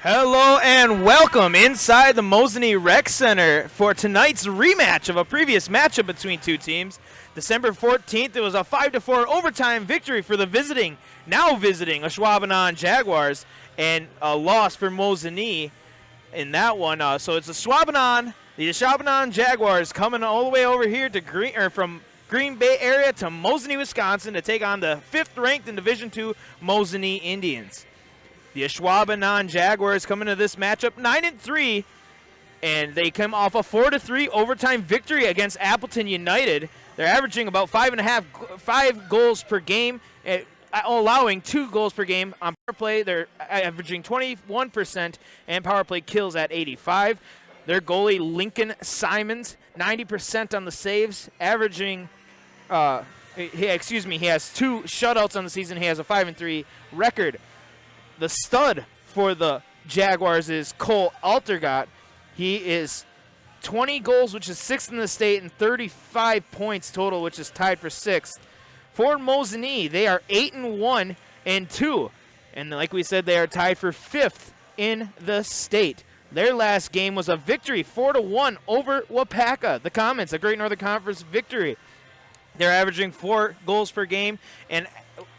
Hello and welcome inside the Mosinee Rec Center for tonight's rematch of a previous matchup between two teams. December 14th, it was a 5-4 overtime victory for the now visiting Ashwaubenon Jaguars, and a loss for Mosinee in that one. So it's the Ashwaubenon Jaguars coming all the way over here to from Green Bay area to Mosinee, Wisconsin to take on the 5th ranked in Division II Mosinee Indians. The Ashwaubenon Jaguars come into this matchup 9-3, and they come off a 4-3 overtime victory against Appleton United. They're averaging about 5 goals per game, allowing 2 goals per game on power play. They're averaging 21%, and power play kills at 85. Their goalie, Lincoln Simons, 90% on the saves, averaging he has 2 shutouts on the season. He has a 5-3 record. The stud for the Jaguars is Cole Altergott. He is 20 goals, which is 6th in the state, and 35 points total, which is tied for 6th. For Mosinee, they are 8-1 and 2, and like we said, they are tied for 5th in the state. Their last game was a victory, 4-1 over WIAA. The Commons, a Great Northern Conference victory. They're averaging 4 goals per game, and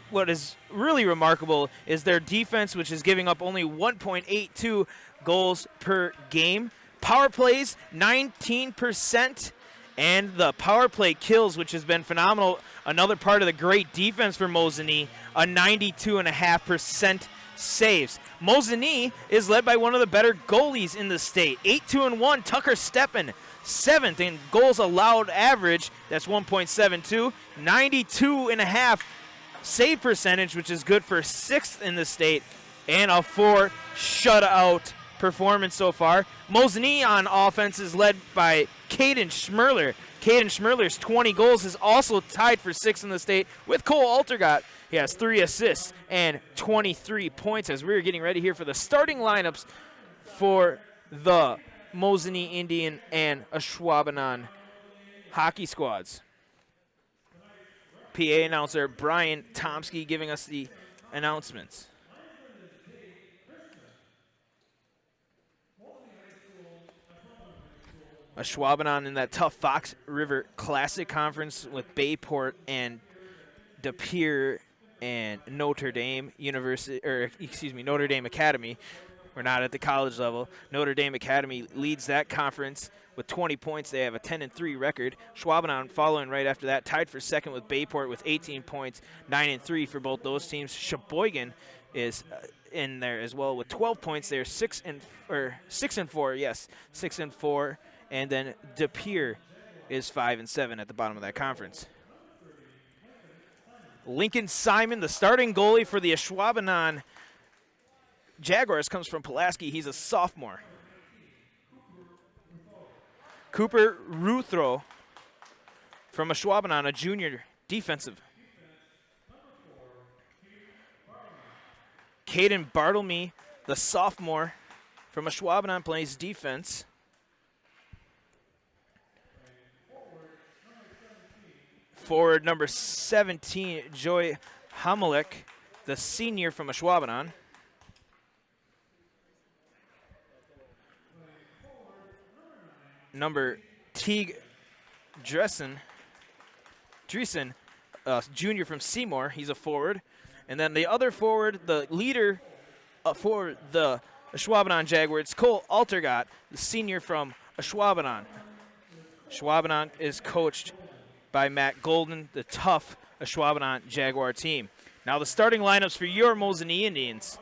what is really remarkable is their defense, which is giving up only 1.82 goals per game. Power plays, 19%, and the power play kills, which has been phenomenal. Another part of the great defense for Mosinee, a 92.5% saves. Mosinee is led by one of the better goalies in the state, 8-2-1, Tucker Steppen, 7th in goals allowed average, that's 1.72, 92.5 save percentage, which is good for 6th in the state, and a 4 shutout performance so far. Mosinee on offense is led by Caden Schmerler. Caden Schmerler's 20 goals is also tied for 6th in the state with Cole Altergott. He has 3 assists and 23 points as we're getting ready here for the starting lineups for the Mosinee Indian and Ashwaubenon hockey squads. PA announcer Brian Tomsky giving us the announcements. Ashwaubenon in that tough Fox River Classic Conference with Bayport and De Pere and Notre Dame Notre Dame Academy. We're not at the college level. Notre Dame Academy leads that conference with 20 points. They have a 10-3 record. Ashwaubenon following right after that, tied for 2nd with Bayport with 18 points, 9-3 for both those teams. Sheboygan is in there as well with 12 points. They're 6-4, yes, 6-4, and then De Pere is 5-7 at the bottom of that conference. Lincoln Simon, the starting goalie for the Ashwaubenon Jaguars, comes from Pulaski. He's a sophomore. Cooper Ruthro from Ashwaubenon, a junior defensive. Caden Bartlemy, the sophomore from Ashwaubenon, plays defense. Forward number 17, Joy Hamelek, the senior from Ashwaubenon. Number Teague Dreesen, junior from Seymour. He's a forward. And then the other forward, the leader for the Ashwaubenon Jaguars, Cole Altergott, the senior from Ashwaubenon. Ashwaubenon is coached by Matt Golden, the tough Ashwaubenon Jaguar team. Now the starting lineups for your Mosinee Indians.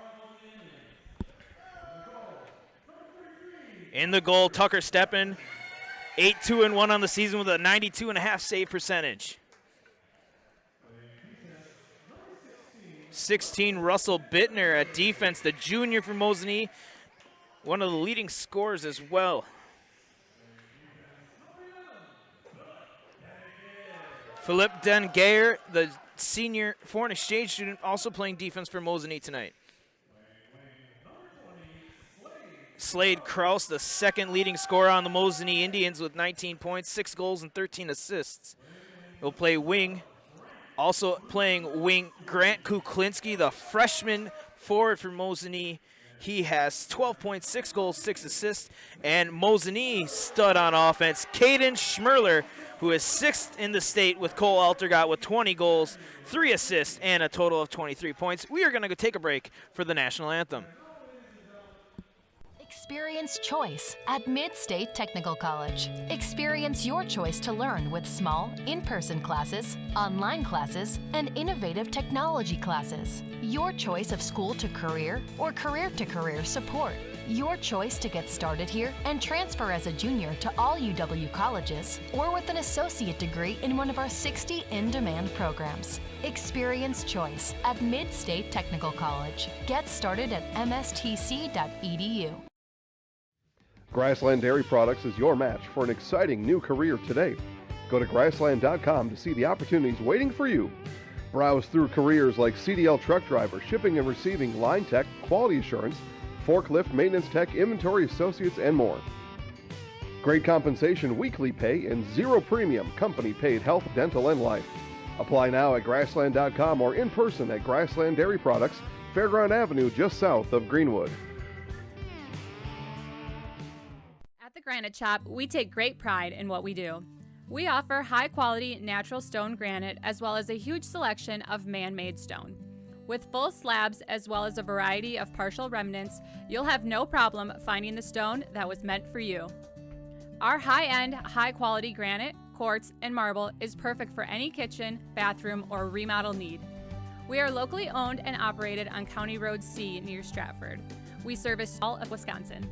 In the goal, Tucker Steppen, 8-2-1 on the season with a 92.5 save percentage. 16, Russell Bittner at defense, the junior from Mosinee, one of the leading scorers as well. Philippe Dengeyer, the senior foreign exchange student, also playing defense for Mosinee tonight. Slade Kraus, the second leading scorer on the Mosinee Indians with 19 points, 6 goals, and 13 assists. He'll play wing. Also playing wing, Grant Kuklinski, the freshman forward for Mosinee. He has 12 points, 6 goals, 6 assists. And Mosinee stud on offense, Caden Schmerler, who is 6th in the state with Cole Altergott with 20 goals, 3 assists, and a total of 23 points. We are going to go take a break for the national anthem. Experience choice at Mid-State Technical College. Experience your choice to learn with small, in-person classes, online classes, and innovative technology classes. Your choice of school to career or career to career support. Your choice to get started here and transfer as a junior to all UW colleges or with an associate degree in one of our 60 in-demand programs. Experience choice at Mid-State Technical College. Get started at mstc.edu. Grassland Dairy Products is your match for an exciting new career today. Go to grassland.com to see the opportunities waiting for you. Browse through careers like CDL truck driver, shipping and receiving, line tech, quality assurance, forklift, maintenance tech, inventory associates, and more. Great compensation, weekly pay, and zero premium, company paid health, dental, and life. Apply now at grassland.com or in person at Grassland Dairy Products, Fairground Avenue, just south of Greenwood. At the Granite Shop, we take great pride in what we do. We offer high-quality natural stone granite as well as a huge selection of man-made stone. With full slabs as well as a variety of partial remnants, you'll have no problem finding the stone that was meant for you. Our high-end, high-quality granite, quartz, and marble is perfect for any kitchen, bathroom, or remodel need. We are locally owned and operated on County Road C near Stratford. We service all of Wisconsin.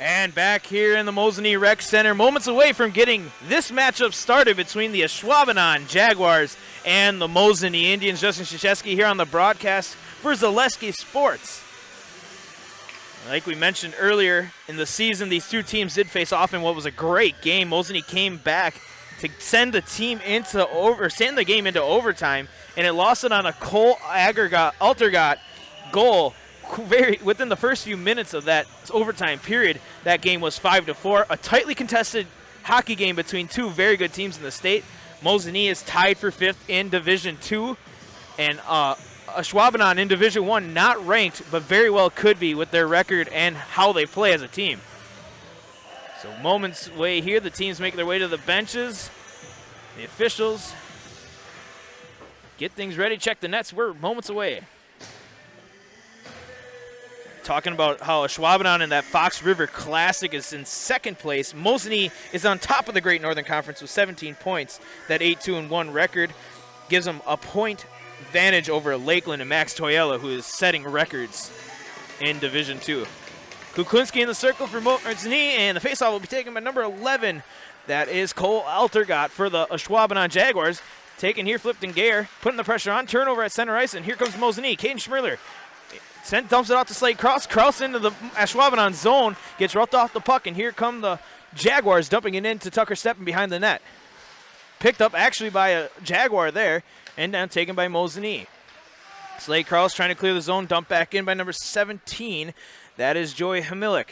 And back here in the Mosinee Rec Center, moments away from getting this matchup started between the Ashwaubenon Jaguars and the Mosinee Indians. Justin Krzyzewski here on the broadcast for Zaleski Sports. Like we mentioned earlier in the season, these two teams did face off in what was a great game. Mosinee came back to send the game into overtime, and it lost it on a Cole Altergott goal. Within the first few minutes of that overtime period, that game was 5-4. A tightly contested hockey game between two very good teams in the state. Mosinee is tied for 5th in Division II, and Ashwaubenon in Division I, not ranked, but very well could be with their record and how they play as a team. So moments away here, the teams make their way to the benches. The officials get things ready, check the nets. We're moments away. Talking about how Ashwaubenon in that Fox River Classic is in 2nd place. Mosinee is on top of the Great Northern Conference with 17 points. That 8-2-1 record gives them a point advantage over Lakeland and Max Toyella, who is setting records in Division II. Kuklinski in the circle for Mosinee, and the faceoff will be taken by number 11. That is Cole Altergott for the Ashwaubenon Jaguars. Taken here, flipped in Gare, putting the pressure on. Turnover at center ice, and here comes Mosinee. Caden Schmerler dumps it out to Slade Kraus. Kraus into the Ashwaubenon zone, gets roughed off the puck, and here come the Jaguars dumping it into Tucker Steppen behind the net. Picked up actually by a Jaguar there, and now taken by Mosinee. Slade Kraus trying to clear the zone, dumped back in by number 17. That is Joey Hamilik.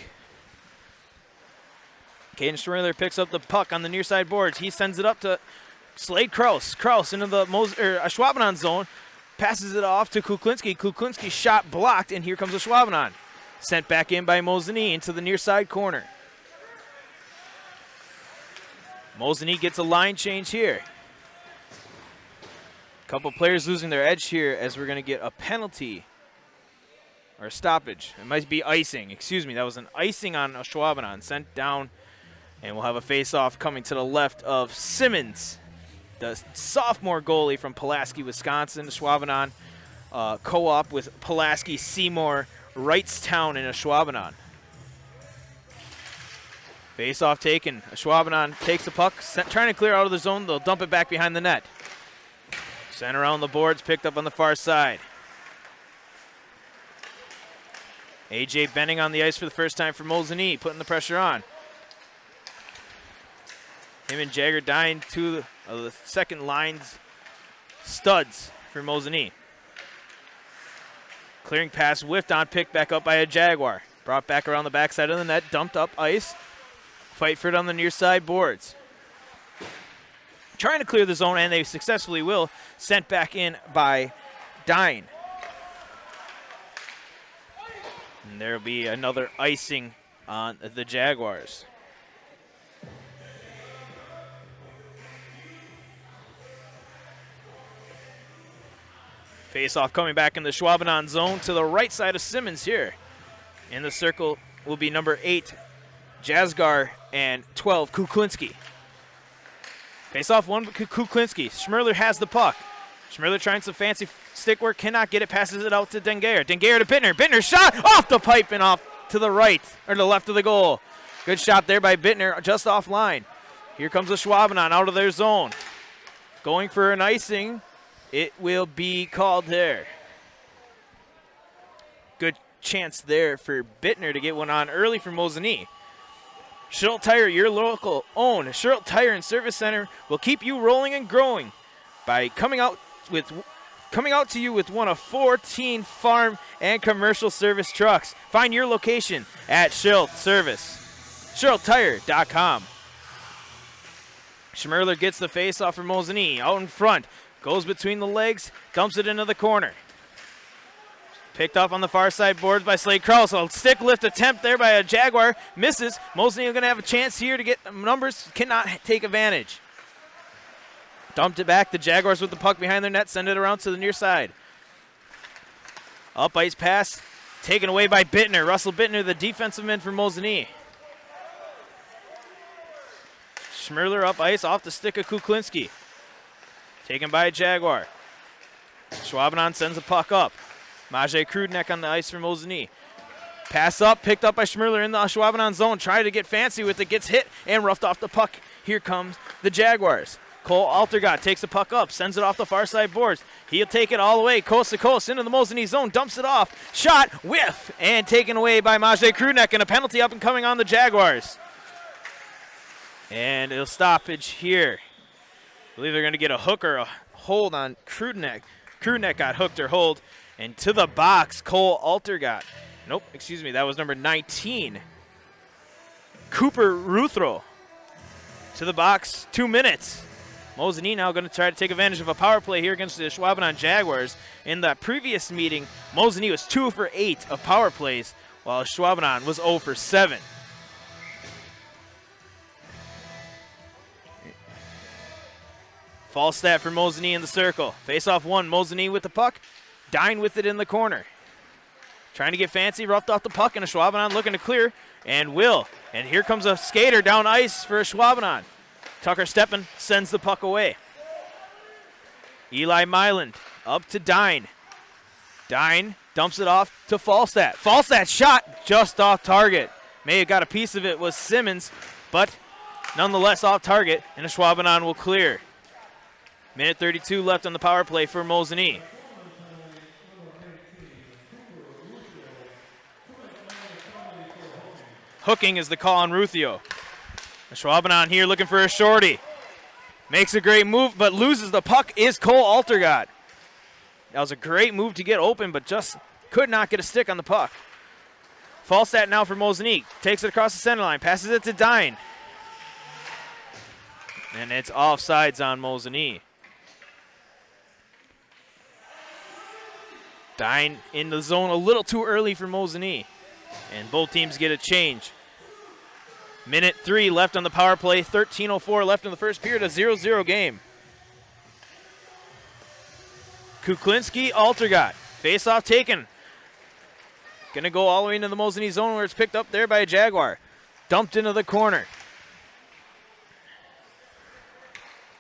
Caden Schmerler picks up the puck on the near side boards. He sends it up to Slade Kraus. Kraus into the Ashwaubenon zone. Passes it off to Kuklinski. Kuklinski's shot blocked, and here comes Ashwaubenon. Sent back in by Mosinee into the near side corner. Mosinee gets a line change here. Couple players losing their edge here as we're going to get a penalty or a stoppage. It might be icing. Excuse me, that was an icing on Ashwaubenon. Sent down, and we'll have a face-off coming to the left of Simmons, the sophomore goalie from Pulaski, Wisconsin. Ashwaubenon co-op with Pulaski, Seymour, Wrightstown, and Ashwaubenon. Face-off taken. Ashwaubenon takes the puck, trying to clear out of the zone. They'll dump it back behind the net. Sent around the boards, picked up on the far side. AJ Benning on the ice for the first time for Mosinee, putting the pressure on. Him and Jagger Dine, two of the second line's studs for Mosinee. Clearing pass, whiffed on, picked back up by a Jaguar. Brought back around the backside of the net, dumped up ice. Fight for it on the near side boards. Trying to clear the zone, and they successfully will. Sent back in by Dine. And there'll be another icing on the Jaguars. Face-off coming back in the Ashwaubenon zone to the right side of Simmons here. In the circle will be number 8, Jasgar, and 12, Kuklinski. Face-off one, Kuklinski. Schmerler has the puck. Schmerler trying some fancy stick work, cannot get it, passes it out to Dengair. Dengair to Bittner. Bittner shot off the pipe and off to the right, or the left of the goal. Good shot there by Bittner, just offline. Here comes the Ashwaubenon out of their zone. Going for an icing. It will be called there. Good chance there for Bittner to get one on early for Mosinee. Sherrill Tire, your local own Sherrill Tire and Service Center, will keep you rolling and growing by coming out to you with one of 14 farm and commercial service trucks. Find your location at Sherrill Service. SherrillTire.com. Schmerler gets the face-off for Mosinee. Out in front. Goes between the legs. Dumps it into the corner. Picked up on the far side boards by Slade Krause. A stick lift attempt there by a Jaguar. Misses. Mosinee are going to have a chance here to get the numbers. Cannot take advantage. Dumped it back. The Jaguars with the puck behind their net. Send it around to the near side. Up ice pass. Taken away by Bittner. Russell Bittner, the defensive man for Mosinee. Schmerler up ice off the stick of Kuklinski. Taken by a Jaguar. Ashwaubenon sends the puck up. Majay Krudnek on the ice for Mosinee. Pass up, picked up by Schmerler in the Ashwaubenon zone. Tried to get fancy with it, gets hit and roughed off the puck. Here comes the Jaguars. Cole Altergott takes the puck up, sends it off the far side boards. He'll take it all the way, coast to coast, into the Mosinee zone, dumps it off. Shot, whiff, and taken away by Majay Krudnek, and a penalty up and coming on the Jaguars. And it'll stoppage here. I believe they're going to get a hook or a hold on Krudnek. Krudnek got hooked or hold. And to the box, Cole Altergott. Nope, excuse me, that was number 19. Cooper Ruthro. To the box, 2 minutes. Mosinee now going to try to take advantage of a power play here against the Ashwaubenon Jaguars. In the previous meeting, Mosinee was 2 for 8 of power plays, while Ashwaubenon was 0 for 7. False stat for Mosinee in the circle. Face-off one, Mosinee with the puck. Dine with it in the corner. Trying to get fancy, roughed off the puck, and Ashwaubenon looking to clear, and will. And here comes a skater down ice for Ashwaubenon. Tucker Steppen sends the puck away. Eli Myland up to Dine. Dine dumps it off to Falstat. Falstat shot just off target. May have got a piece of it was Simmons, but nonetheless off target, and Ashwaubenon will clear. Minute 32 left on the power play for Mosinee. Hooking is the call on Ruthio. Ashwaubenon here looking for a shorty. Makes a great move, but loses the puck is Cole Altergott. That was a great move to get open, but just could not get a stick on the puck. Falstat now for Mosinee. Takes it across the center line, passes it to Dine. And it's offsides on Mosinee. Dine in the zone a little too early for Mosinee. And both teams get a change. Minute 3 left on the power play. 13:04 left in the first period. A 0-0 game. Kuklinski, Altergott. Face-off taken. Going to go all the way into the Mosinee zone where it's picked up there by a Jaguar. Dumped into the corner.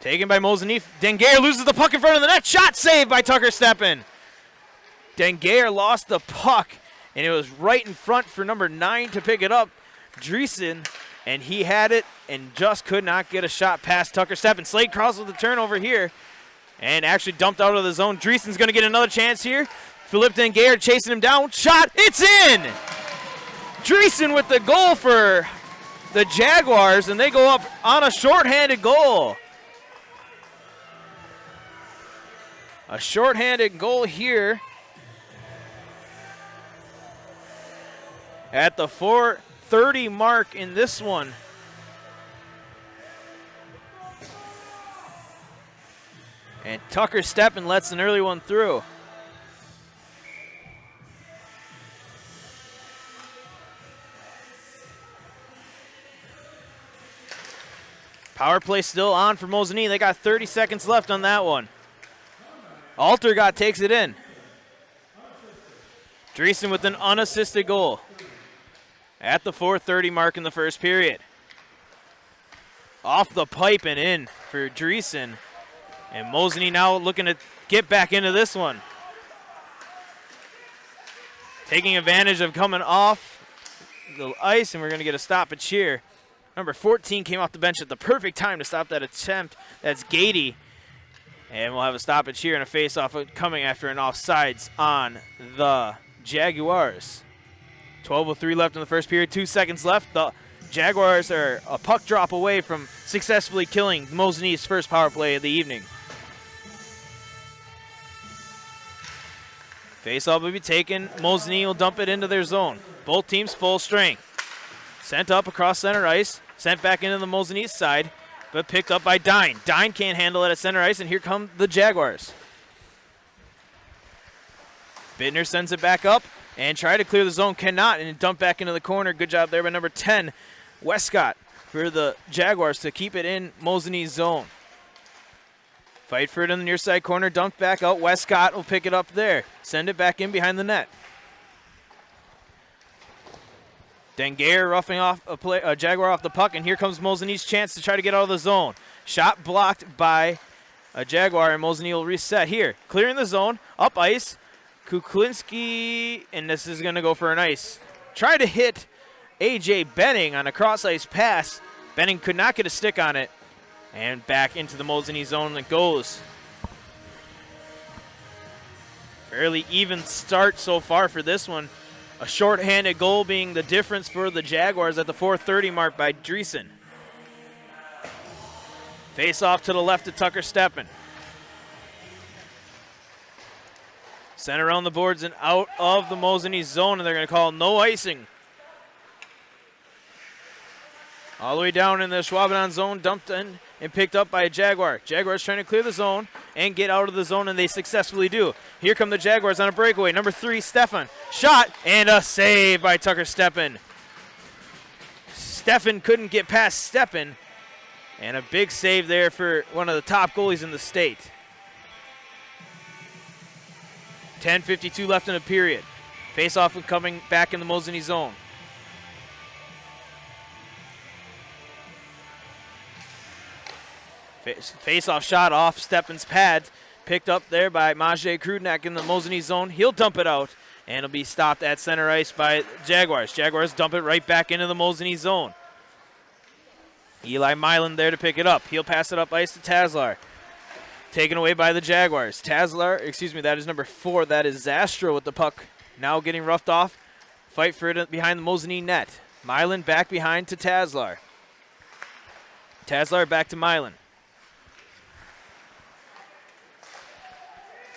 Taken by Mosinee. Dengair loses the puck in front of the net. Shot saved by Tucker Steppen. Dengair lost the puck, and it was right in front for number 9 to pick it up, Dreesen, and he had it and just could not get a shot past Tucker Steppen. Slade Krause with the turnover here and actually dumped out of the zone. Dreesen's going to get another chance here. Philippe Dengair chasing him down. Shot, it's in! Dreesen with the goal for the Jaguars, and they go up on a shorthanded goal. A shorthanded goal here at the 4:30 mark in this one. And Tucker Steppen lets an early one through. Power play still on for Mosinee. They got 30 seconds left on that one. Altergott takes it in. Dreesen with an unassisted goal at the 4:30 mark in the first period. Off the pipe and in for Dreesen. And Mosinee now looking to get back into this one. Taking advantage of coming off the ice, and we're going to get a stoppage here. Number 14 came off the bench at the perfect time to stop that attempt. That's Gady. And we'll have a stoppage here and a face-off coming after an offsides on the Jaguars. 12:03 left in the first period, 2 seconds left. The Jaguars are a puck drop away from successfully killing Mosinee's first power play of the evening. Face-off will be taken. Mosinee will dump it into their zone. Both teams full strength. Sent up across center ice. Sent back into the Mosinee side, but picked up by Dine. Dine can't handle it at center ice, and here come the Jaguars. Bittner sends it back up and try to clear the zone. Cannot, and dump back into the corner. Good job there by number 10, Westcott, for the Jaguars to keep it in Mosinee's zone. Fight for it in the near side corner. Dumped back out. Westcott will pick it up there. Send it back in behind the net. Dengair roughing off a Jaguar off the puck, and here comes Mosinee's chance to try to get out of the zone. Shot blocked by a Jaguar, and Mosinee will reset here. Clearing the zone, up ice. Kuklinski, and this is going to go for an ice. Try to hit A.J. Benning on a cross-ice pass. Benning could not get a stick on it, and back into the Mosinee zone it goes. Fairly even start so far for this one. A shorthanded goal being the difference for the Jaguars at the 4:30 mark by Dreesen. Face off to the left to Tucker Steppen. Sent around the boards and out of the Mosinee zone, and they're going to call no icing. All the way down in the Ashwaubenon zone, dumped in and picked up by a Jaguar. Jaguars trying to clear the zone and get out of the zone, and they successfully do. Here come the Jaguars on a breakaway. Number 3, Stefan. Shot and a save by Tucker Steppen. Stefan couldn't get past Steppen, and a big save there for one of the top goalies in the state. 10:52 left in the period. Face-off coming back in the Mosinee zone. Face-off shot off Steppen's pad. Picked up there by Majay Krudnak in the Mosinee zone. He'll dump it out, and it'll be stopped at center ice by Jaguars. Jaguars dump it right back into the Mosinee zone. Eli Milan there to pick it up. He'll pass it up ice to Taslar. Taken away by the Jaguars. Taslar, that is number 4. That is Zastro with the puck. Now getting roughed off. Fight for it behind the Mosinee net. Milan back behind to Taslar. Taslar back to Milan.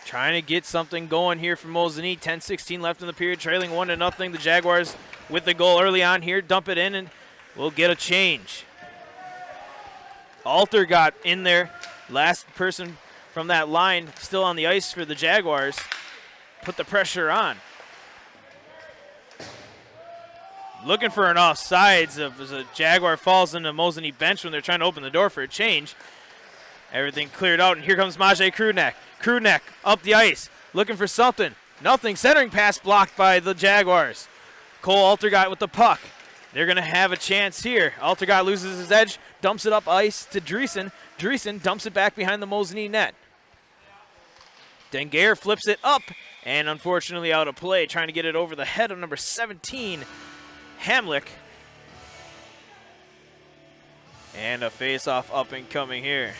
Trying to get something going here for Mosinee. 10:16 left in the period, trailing 1-0. The Jaguars with the goal early on here. Dump it in, and we'll get a change. Alter got in there. Last person from that line still on the ice for the Jaguars. Put the pressure on. Looking for an offsides as a Jaguar falls into Mosinee bench when they're trying to open the door for a change. Everything cleared out, and here comes Majay Krudnak. Krudnak up the ice, looking for something. Nothing. Centering pass blocked by the Jaguars. Cole Altergott with the puck. They're going to have a chance here. Altergott loses his edge, dumps it up ice to Dreesen. Dreesen dumps it back behind the Mosinee net. Dengair flips it up, and unfortunately out of play, trying to get it over the head of number 17, Hamlick. And a face-off up and coming here.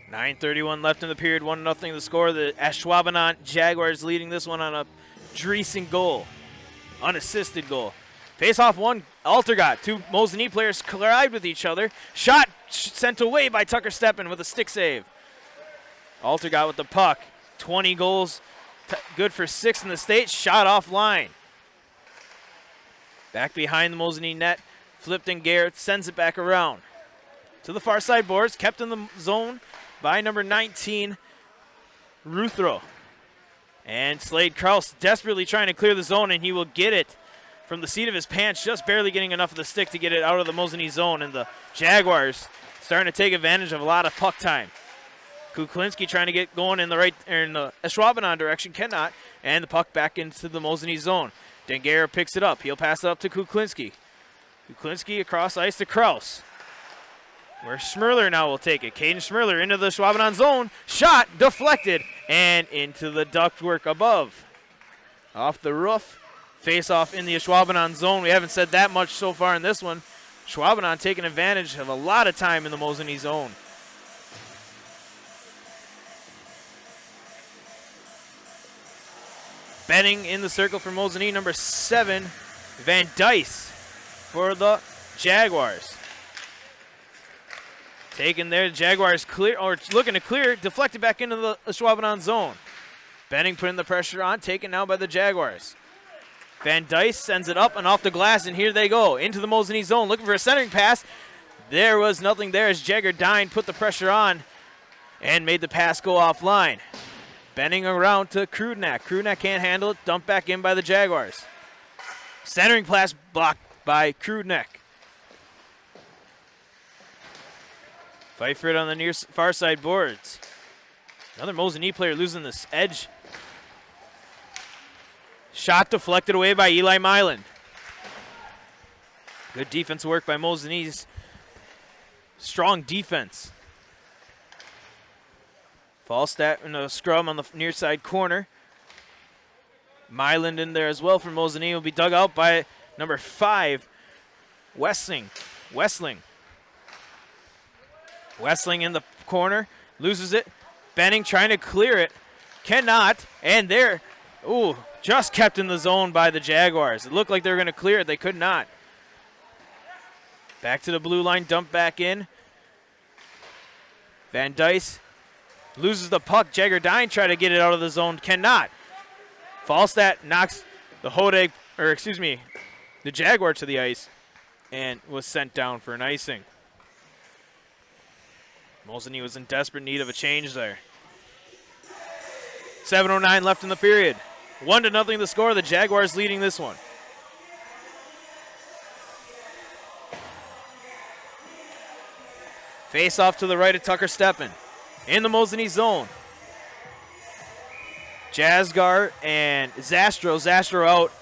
.9:31 left in the period, 1-0 the score. The Ashwaubenon Jaguars leading this one on a Dreesen goal, unassisted goal. Face-off one, Altergott. 2 Mosinee players collide with each other. Shot sent away by Tucker Steppen with a stick save. Altergott with the puck. 20 goals, good for 6 in the state. Shot offline. Back behind the Mosinee net. Flipped in Garrett, sends it back around. To the far side boards, kept in the zone by number 19, Ruthro. And Slade Kraus desperately trying to clear the zone, and he will get it from the seat of his pants, just barely getting enough of the stick to get it out of the Mosinee zone, and the Jaguars starting to take advantage of a lot of puck time. Kuklinski trying to get going in the Ashwaubenon direction, cannot, and the puck back into the Mosinee zone. Dengera picks it up. He'll pass it up to Kuklinski. Kuklinski across ice to Kraus. Where Schmerler now will take it. Caden Schmerler into the Ashwaubenon zone. Shot deflected and into the ductwork above. Off the roof. Face off in the Ashwaubenon zone. We haven't said that much so far in this one. Ashwaubenon taking advantage of a lot of time in the Mosinee zone. Benning in the circle for Mosinee, number 7, Van Dice for the Jaguars. Taken there, the Jaguars clear, or looking to clear, deflected back into the Ashwaubenon zone. Benning putting the pressure on, taken now by the Jaguars. Van Dice sends it up and off the glass, and here they go, into the Mosinee zone, looking for a centering pass. There was nothing there as Jagger-Dine put the pressure on and made the pass go offline. Benning around to Krudnak. Krudnak can't handle it. Dumped back in by the Jaguars. Centering pass blocked by Krudnak. Fight for it on the near far side boards. Another Mosinee player losing this edge. Shot deflected away by Eli Myland. Good defense work by Mosinee's. Strong defense. Falstaff in a scrum on the near side corner. Myland in there as well for Mosinee. Will be dug out by number 5, Wessling. Wessling in the corner. Loses it. Benning trying to clear it. Cannot. And there. Ooh, just kept in the zone by the Jaguars. It looked like they were going to clear it. They could not. Back to the blue line. Dump back in. Van Dice. Loses the puck. Jagger-Dine tried to get it out of the zone. Cannot. Falstaff knocks the the Jaguar to the ice and was sent down for an icing. Mosinee was in desperate need of a change there. 7:09 left in the period. 1-0 the score. The Jaguars leading this one. Face off to the right of Tucker Steppen. In the Mosinee zone. Jasgar and Zastro. Zastro out.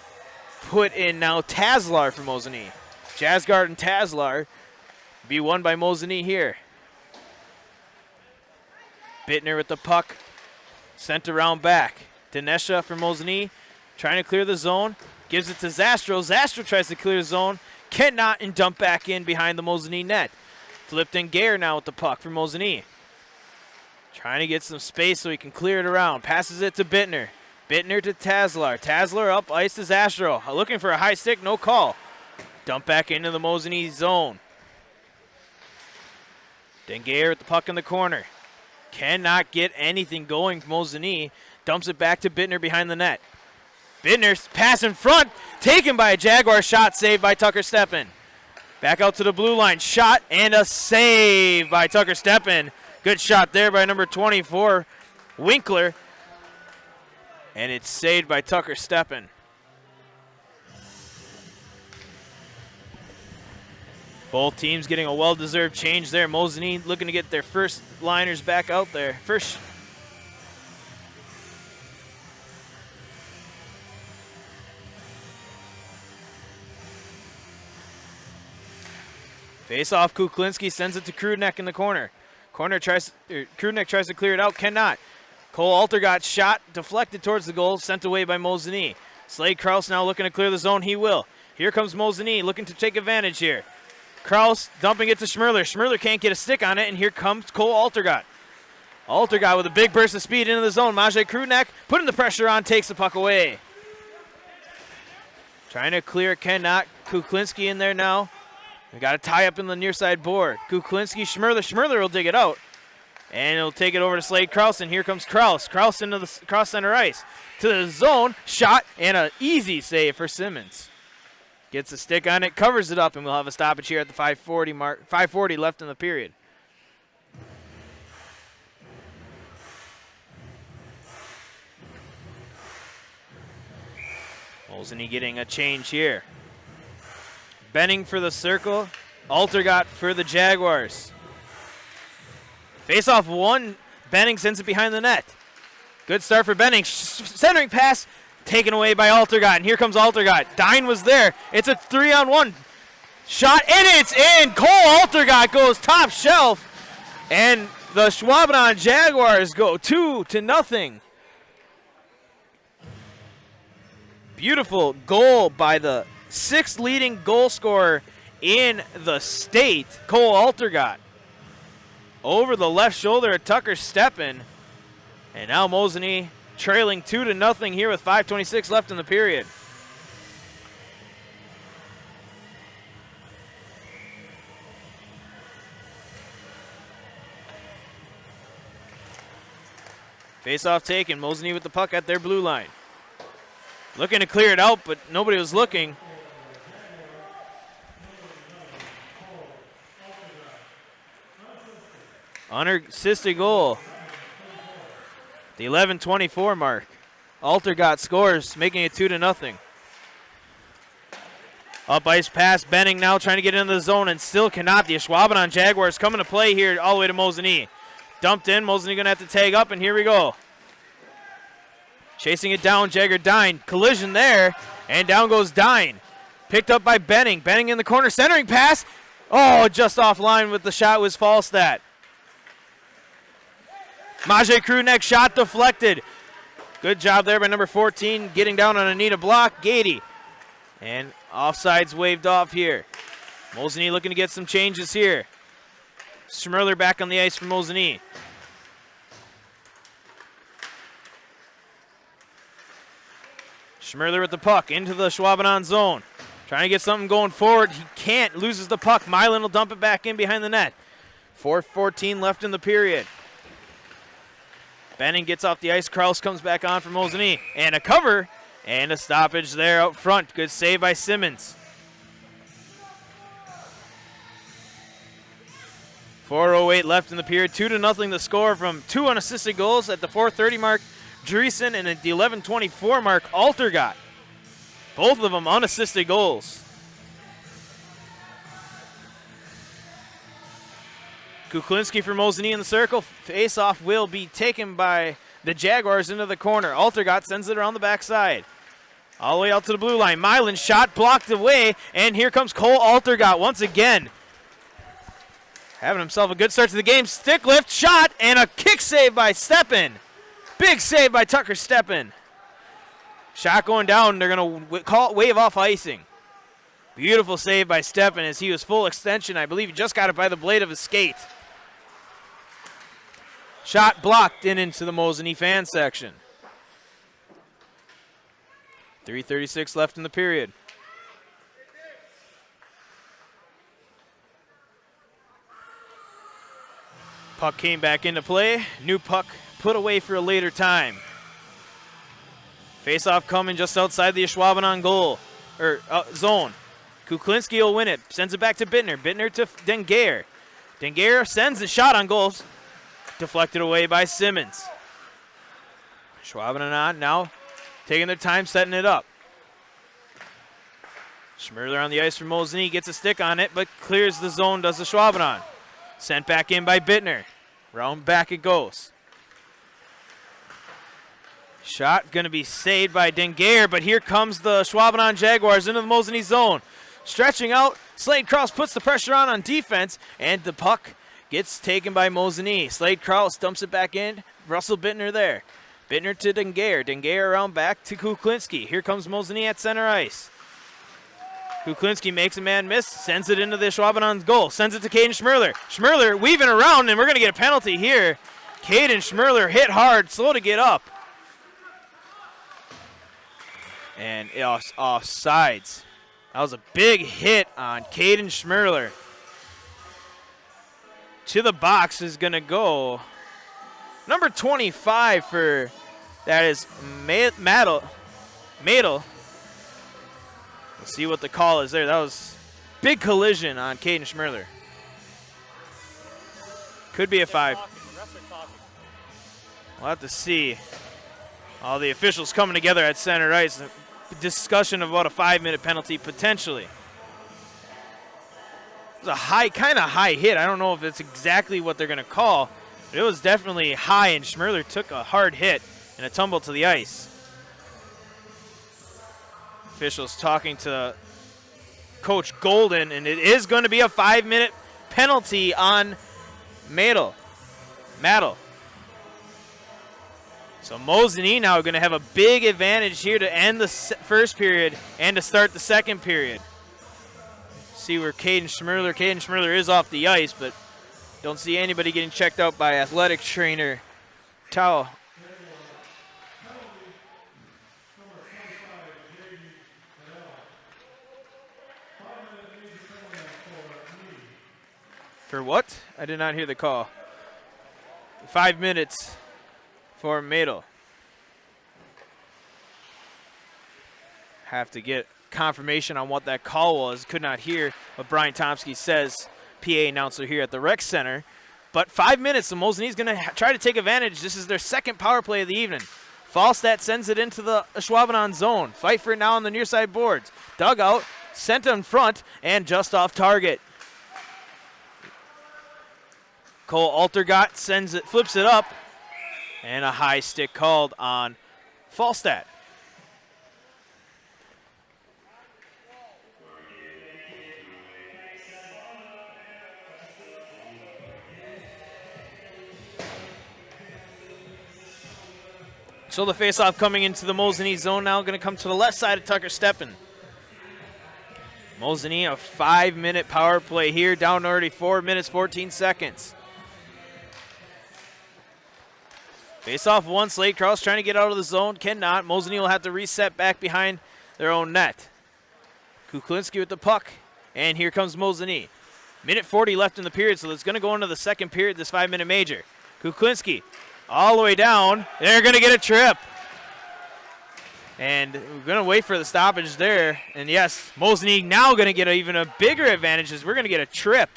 Put in now Taslar for Mosinee. Jasgar and Taslar be won by Mosinee here. Bittner with the puck. Sent around back. Dinesha for Mosinee. Trying to clear the zone. Gives it to Zastro. Zastro tries to clear the zone. Cannot, and dump back in behind the Mosinee net. Flipped in Gare now with the puck for Mosinee. Trying to get some space so he can clear it around. Passes it to Bittner. Bittner to Taslar. Taslar up ice to Zastro. Looking for a high stick, no call. Dump back into the Mosinee zone. Dengayer with the puck in the corner. Cannot get anything going. Mosinee dumps it back to Bittner behind the net. Bittner's pass in front. Taken by a Jaguar. Shot saved by Tucker Steppen. Back out to the blue line. Shot and a save by Tucker Steppen. Good shot there by number 24, Winkler. And it's saved by Tucker Steppen. Both teams getting a well-deserved change there. Mosinee looking to get their first liners back out there. Face off, Kuklinski sends it to Krudnak in the corner. Krudnak tries to clear it out, cannot. Cole Altergott shot, deflected towards the goal, sent away by Mosinee. Slade Kraus now looking to clear the zone, he will. Here comes Mosinee looking to take advantage here. Kraus dumping it to Schmerler. Schmerler can't get a stick on it, and here comes Cole Altergott. Altergott with a big burst of speed into the zone. Majay Krudnak putting the pressure on, takes the puck away. Trying to clear, cannot. Kuklinski in there now. We got a tie up in the near side board. Kuklinski, Schmerler. Schmerler will dig it out. And he'll take it over to Slade Kraus, and here comes Kraus. Kraus into the cross center ice. To the zone, shot, and an easy save for Simmons. Gets a stick on it, covers it up, and we'll have a stoppage here at the 5:40 mark. 5:40 left in the period. Mosinee getting a change here. Benning for the Circle. Altergott for the Jaguars. Face off one. Benning sends it behind the net. Good start for Benning. Centering pass taken away by Altergott. And here comes Altergott. Dine was there. It's a 3-on-1 shot, and it's in. Cole Altergott goes top shelf. And the Ashwaubenon Jaguars go 2-0. Beautiful goal by the 6th leading goal scorer in the state, Cole Altergott. Over the left shoulder of Tucker Steppen. And now Mosinee trailing 2-0 here with 5:26 left in the period. Face-off taken. Mosinee with the puck at their blue line. Looking to clear it out, but nobody was looking. Unassisted goal. The 11:24 mark. Altergott scores, making it 2-0. Up ice pass. Benning now trying to get into the zone and still cannot. The Ashwaubenon Jaguars coming to play here all the way to Mosinee. Dumped in. Mosinee going to have to tag up, and here we go. Chasing it down, Jagger Dine. Collision there, and down goes Dine. Picked up by Benning. Benning in the corner. Centering pass. Oh, just offline with the shot was Falstad. Majay Crew next shot deflected. Good job there by number 14, getting down on a need a block. Gady. And offsides waved off here. Mosinee looking to get some changes here. Schmerler back on the ice for Mosinee. Schmerler with the puck into the Ashwaubenon zone. Trying to get something going forward. He can't. Loses the puck. Milan will dump it back in behind the net. 4:14 left in the period. Benning gets off the ice. Kraus comes back on for Mosinee. And a cover and a stoppage there out front. Good save by Simmons. 4:08 left in the period. 2-0 the score from 2 unassisted goals at the 4:30 mark. Dreesen, and at the 11:24 mark, Altergott. Both of them unassisted goals. Kuklinski for Mosinee in the circle. Face-off will be taken by the Jaguars into the corner. Altergott sends it around the backside. All the way out to the blue line. Milan shot blocked away, and here comes Cole Altergott once again. Having himself a good start to the game. Stick lift, shot, and a kick save by Steppen. Big save by Tucker Steppen. Shot going down. They're going to wave off icing. Beautiful save by Steppen as he was full extension. I believe he just got it by the blade of his skate. Shot blocked in into the Mosinee fan section. 3:36 left in the period. Puck came back into play. New puck put away for a later time. Face-off coming just outside the Ashwaubenon goal, or zone. Kuklinski will win it. Sends it back to Bittner. Bittner to Dengair. Dengair sends the shot on goals. Deflected away by Simmons. Ashwaubenon now taking their time setting it up. Schmerler on the ice for Mosinee. Gets a stick on it, but clears the zone, does the Ashwaubenon. Sent back in by Bittner. Round back it goes. Shot going to be saved by Dengair, but here comes the Ashwaubenon Jaguars into the Mosinee zone. Stretching out, Slade Krause puts the pressure on defense, and the puck gets taken by Mosinee. Slade Krause dumps it back in. Russell Bittner there. Bittner to Dengair. Dengair around back to Kuklinski. Here comes Mosinee at center ice. Kuklinski makes a man miss, sends it into the Ashwaubenon's goal. Sends it to Caden Schmerler. Schmerler weaving around, and we're going to get a penalty here. Caden Schmerler hit hard, slow to get up. And it was offsides. That was a big hit on Caden Schmerler. To the box is going to go number 25 for, that is Madel. Let's see what the call is there. That was big collision on Caden Schmerler. Could be a 5. We'll have to see. All the officials coming together at center ice. Discussion of about a 5-minute penalty potentially. was a kind of high hit. I don't know if it's exactly what they're going to call, but it was definitely high, and Schmerler took a hard hit and a tumble to the ice. Officials talking to Coach Golden, and it is going to be a 5-minute penalty on Madel. So Mosinee now going to have a big advantage here to end the first period and to start the second period. See where Caden Schmerler is off the ice, but don't see anybody getting checked out by athletic trainer Tao. For what? I did not hear the call. 5 minutes for Madel. Have to get confirmation on what that call was. Could not hear what Brian Tomsky says, PA announcer here at the Rec Center. But 5 minutes, so Mosinee's going to try to take advantage. This is their second power play of the evening. Falstad sends it into the Ashwaubenon zone. Fight for it now on the near side boards. Dugout, sent in front, and just off target. Cole Altergott flips it up, and a high stick called on Falstad. So the faceoff coming into the Mosinee zone now, going to come to the left side of Tucker Steppen. Mosinee, a 5-minute power play here, down already 4 minutes, 14 seconds. Faceoff one, Slade Krause trying to get out of the zone, cannot. Mosinee will have to reset back behind their own net. Kuklinski with the puck, and here comes Mosinee. Minute 40 left in the period, so it's going to go into the second period, this 5-minute major. Kuklinski all the way down. They're going to get a trip. And we're going to wait for the stoppage there. And yes, Mosinee now going to get even a bigger advantage as we're going to get a trip.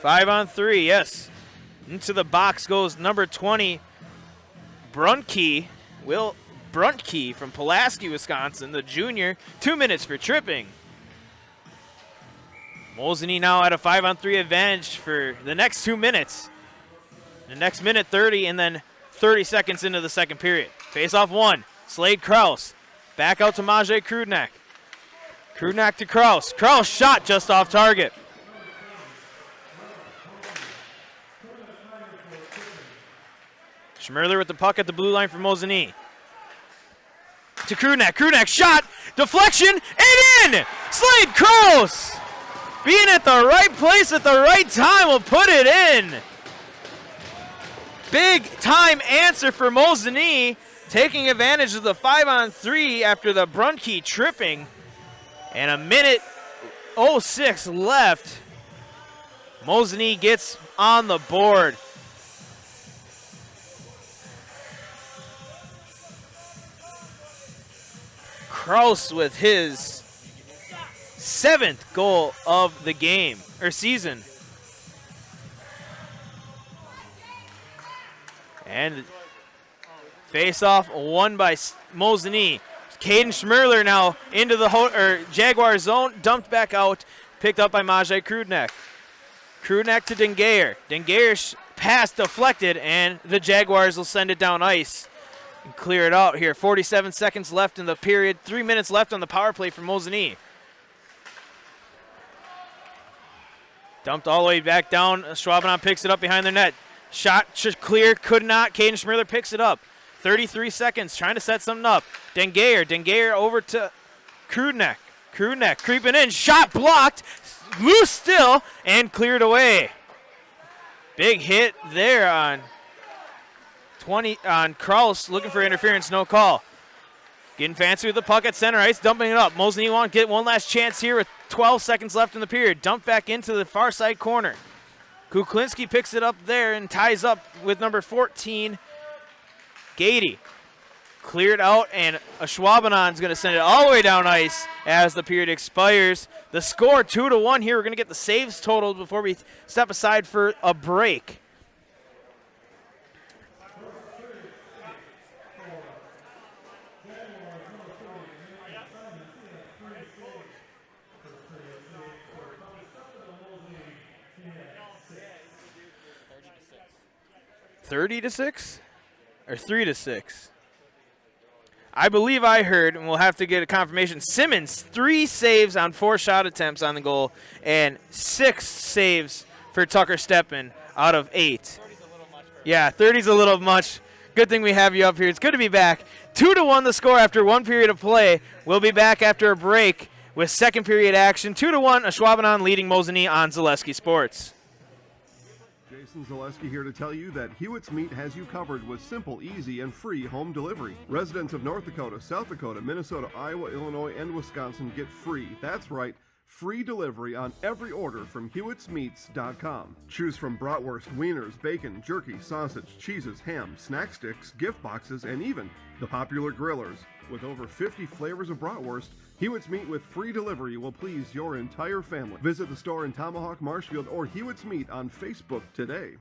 5-on-3, yes. Into the box goes number 20, Will Bruntke from Pulaski, Wisconsin, the junior. 2 minutes for tripping. Mosinee now at a 5-on-3 advantage for the next 2 minutes. The next minute 30 and then 30 seconds into the second period. Face-off one, Slade Krause. Back out to Majay Krudnak. Krudnak to Krause. Krause shot just off target. Schmerler with the puck at the blue line for Mosinee. To Krudnak. Krudnak shot, deflection, and in! Slade Krause! Being at the right place at the right time will put it in. Big time answer for Mosinee, taking advantage of the 5-on-3 after the Bruntke tripping. And a minute 06 left. Mosinee gets on the board. Krause with his 7th goal of the game, or season. And face-off won by Mosinee. Caden Schmerler now into the Jaguar zone, dumped back out, picked up by Majay Krudnak. Krudnak to Dengeyer. Dengeyer pass deflected, and the Jaguars will send it down ice and clear it out here. 47 seconds left in the period, 3 minutes left on the power play for Mosinee. Dumped all the way back down. Ashwaubenon picks it up behind their net. Shot clear, could not. Caden Schmerler picks it up. 33 seconds, trying to set something up. Dengeyer over to Krudnak. Krudnak creeping in, shot blocked, loose still, and cleared away. Big hit there on Krause, looking for interference, no call. Getting fancy with the puck at center ice, dumping it up. Mosinee won't get one last chance here with 12 seconds left in the period. Dumped back into the far side corner. Kuklinski picks it up there and ties up with number 14, Gady. Cleared out, and Ashwaubenon's going to send it all the way down ice as the period expires. The score 2-1 here. We're going to get the saves totaled before we step aside for a break. 30-6 or 3-6. I believe I heard, and we'll have to get a confirmation, Simmons 3 saves on 4 shot attempts on the goal and 6 saves for Tucker Steppen out of 8. Yeah, 30's a little much. Good thing we have you up here. It's good to be back. 2-1 the score after 1 period of play. We'll be back after a break with second period action. 2-1, Ashwaubenon leading Mosinee on Zaleski Sports. Jason Zaleski here to tell you that Hewitt's Meat has you covered with simple, easy, and free home delivery. Residents of North Dakota, South Dakota, Minnesota, Iowa, Illinois, and Wisconsin get free. That's right. Free delivery on every order from Hewitt'sMeats.com. Choose from bratwurst, wieners, bacon, jerky, sausage, cheeses, ham, snack sticks, gift boxes, and even the popular grillers. With over 50 flavors of bratwurst, Hewitt's Meat with free delivery will please your entire family. Visit the store in Tomahawk, Marshfield, or Hewitt's Meat on Facebook today.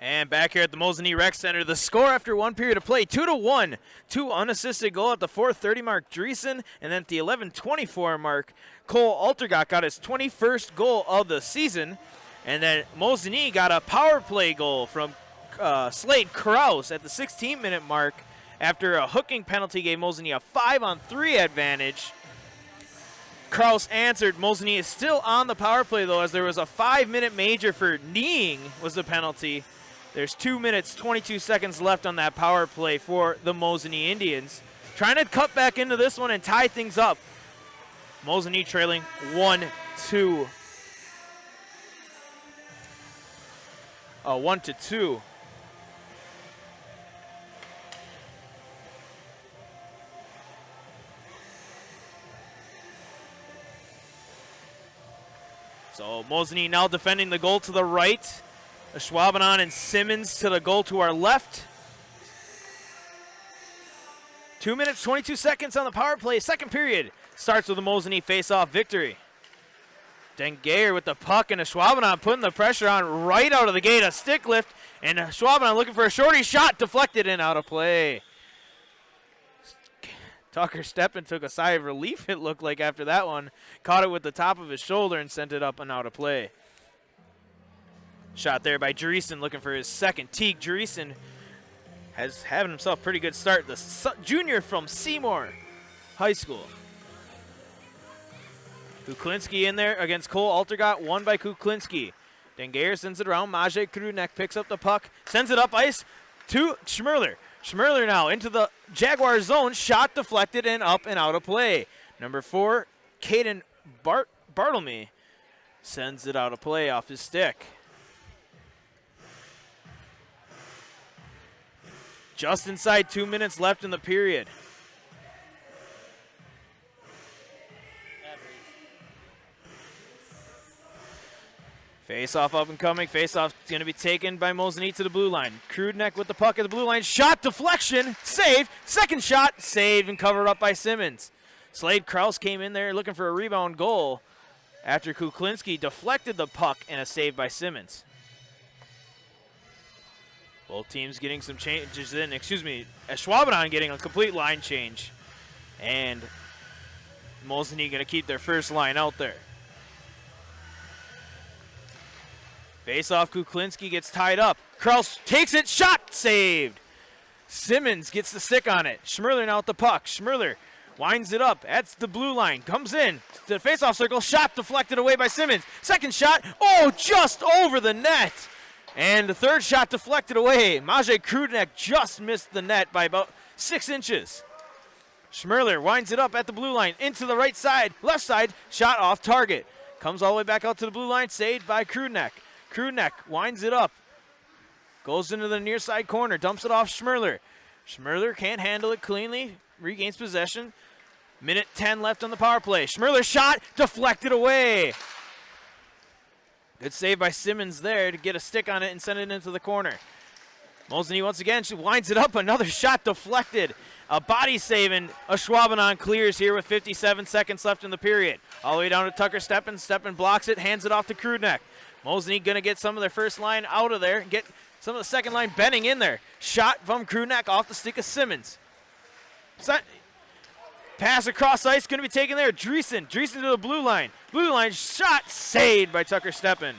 And back here at the Mosinee Rec Center, the score after 1 period of play, 2-1. 2 unassisted goal at the 4:30 mark, Dreesen, and then at the 11:24 mark, Cole Altergott got his 21st goal of the season. And then Mosinee got a power play goal from Slade Kraus at the 16-minute mark after a hooking penalty gave Mosinee a 5-on-3 advantage. Kraus answered. Mosinee is still on the power play, though, as there was a 5-minute major for kneeing was the penalty. There's 2 minutes, 22 seconds left on that power play for the Mosinee Indians. Trying to cut back into this one and tie things up. Mosinee trailing 1-2. 1-2. So Mosinee now defending the goal to the right. Ashwaubenon and Simmons to the goal to our left. 2 minutes, 22 seconds on the power play. Second period starts with a Mosinee face-off victory. Dengeyer with the puck, and Ashwaubenon putting the pressure on right out of the gate. A stick lift, and Ashwaubenon looking for a shorty shot, deflected and out of play. Tucker Steppen took a sigh of relief, it looked like, after that one. Caught it with the top of his shoulder and sent it up and out of play. Shot there by Dreesen, looking for his second. Teague Dreesen has having himself a pretty good start. The junior from Seymour High School. Kuklinski in there against Cole Altergott, won by Kuklinski. Dengeyer sends it around. Maciej Krudnek picks up the puck, sends it up ice to Schmerler. Schmerler now into the Jaguar zone. Shot deflected and up and out of play. Number 4, Caden Bartlemy sends it out of play off his stick. Just inside 2 minutes left in the period. Face-off up and coming. Face-off going to be taken by Mosinee to the blue line. Krudnek with the puck at the blue line. Shot, deflection, save. Second shot, saved and covered up by Simmons. Slade Kraus came in there looking for a rebound goal after Kuklinski deflected the puck and a save by Simmons. Both teams getting some changes in. Ashwaubenon getting a complete line change. And Mosinee going to keep their first line out there. Face-off, Kuklinski gets tied up. Kraus takes it, shot, saved. Simmons gets the stick on it. Schmerler now with the puck. Schmerler winds it up at the blue line, comes in to the face-off circle, shot deflected away by Simmons. Second shot, just over the net. And the third shot deflected away. Maciej Krudnek just missed the net by about 6 inches. Schmerler winds it up at the blue line, into the right side, left side, shot off target. Comes all the way back out to the blue line, saved by Krudnek. Krudnek winds it up, goes into the near side corner, dumps it off Schmerler. Schmerler can't handle it cleanly, regains possession. Minute 10 left on the power play. Schmerler shot, deflected away. Good save by Simmons there to get a stick on it and send it into the corner. Mosinee once again, she winds it up, another shot deflected. A body save, and Ashwaubenon clears here with 57 seconds left in the period. All the way down to Tucker Steppen. Steppen blocks it, hands it off to Krudnek. Mosinee going to get some of their first line out of there, get some of the second line bending in there. Shot from Krudnek off the stick of Simmons. Pass across ice, going to be taken there. Dreesen to the blue line. Blue line shot, saved by Tucker Steppen.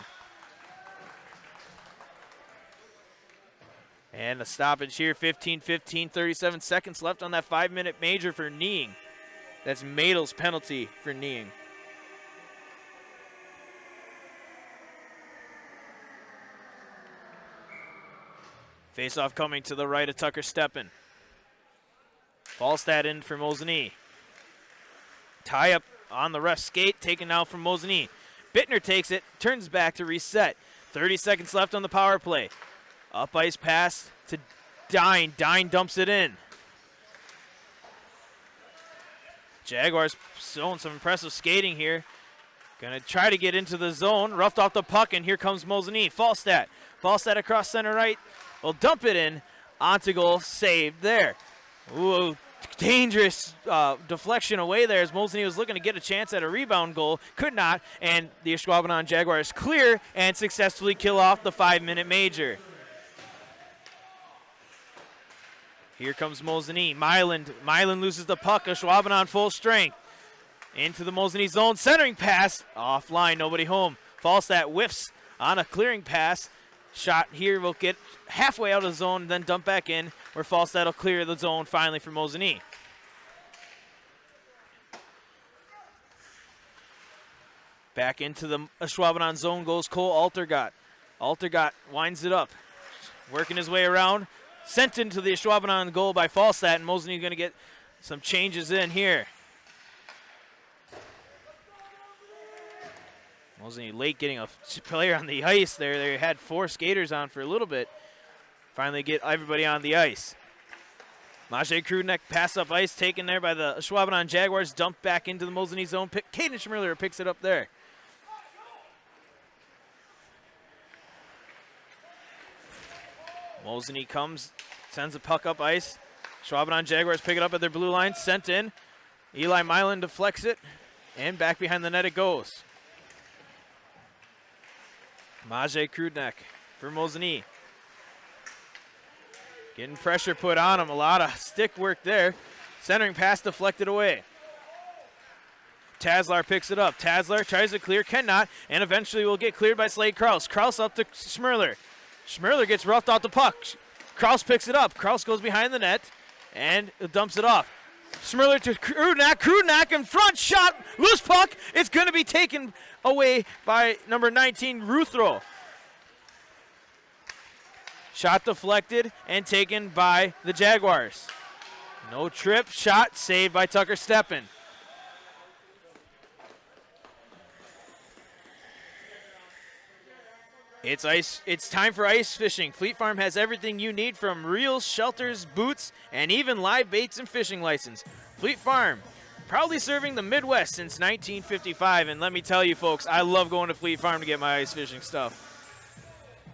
And a stoppage here, 15-15, 37 seconds left on that 5-minute major for kneeing. That's Madel's penalty for kneeing. Face-off coming to the right of Tucker Steppen. Falstad in for Mosinee. Tie up on the ref skate, taken now from Mosinee. Bittner takes it, turns back to reset. 30 seconds left on the power play. Up ice pass to Dine. Dine dumps it in. Jaguars showing some impressive skating here. Gonna try to get into the zone. Roughed off the puck, and here comes Mosinee. Falstad. Falstad across center right. Will dump it in. Onto goal. Saved there. Ooh, dangerous deflection away there as Mosinee was looking to get a chance at a rebound goal. Could not. And the Ashwaubenon Jaguars clear and successfully kill off the 5-minute major. Here comes Mosinee. Myland loses the puck. Ashwaubenon full strength. Into the Mosinee zone. Centering pass. Offline. Nobody home. Falstad whiffs on a clearing pass. Shot here will get halfway out of the zone, then dump back in, where Falstad will clear the zone finally for Mosinee. Back into the Ashwaubenon zone goes Cole Altergott. Altergott winds it up. Working his way around. Sent into the Ashwaubenon goal by Falstad, and Mosinee going to get some changes in here. Mosinee late getting a player on the ice there. They had 4 skaters on for a little bit. Finally get everybody on the ice. Maciej Krudnek pass up ice, taken there by the Ashwaubenon Jaguars, dumped back into the Mosinee zone. Caden Schmirler picks it up there. Mosinee comes, sends a puck up ice. Ashwaubenon Jaguars pick it up at their blue line, sent in. Eli Myland deflects it, and back behind the net it goes. Maciej Krudnek for Mosinee. Getting pressure put on him. A lot of stick work there. Centering pass deflected away. Taslar picks it up. Taslar tries to clear, cannot, and eventually will get cleared by Slade Kraus. Kraus up to Schmirler. Schmirler gets roughed off the puck. Kraus picks it up. Kraus goes behind the net and dumps it off. Schmirler to Krudnak. Krudnak in front. Shot. Loose puck. It's going to be taken away by number 19, Ruthro. Shot deflected and taken by the Jaguars. No trip. Shot saved by Tucker Steppen. It's time for ice fishing. Fleet Farm has everything you need, from reels, shelters, boots, and even live baits and fishing license. Fleet Farm, proudly serving the Midwest since 1955. And let me tell you, folks, I love going to Fleet Farm to get my ice fishing stuff.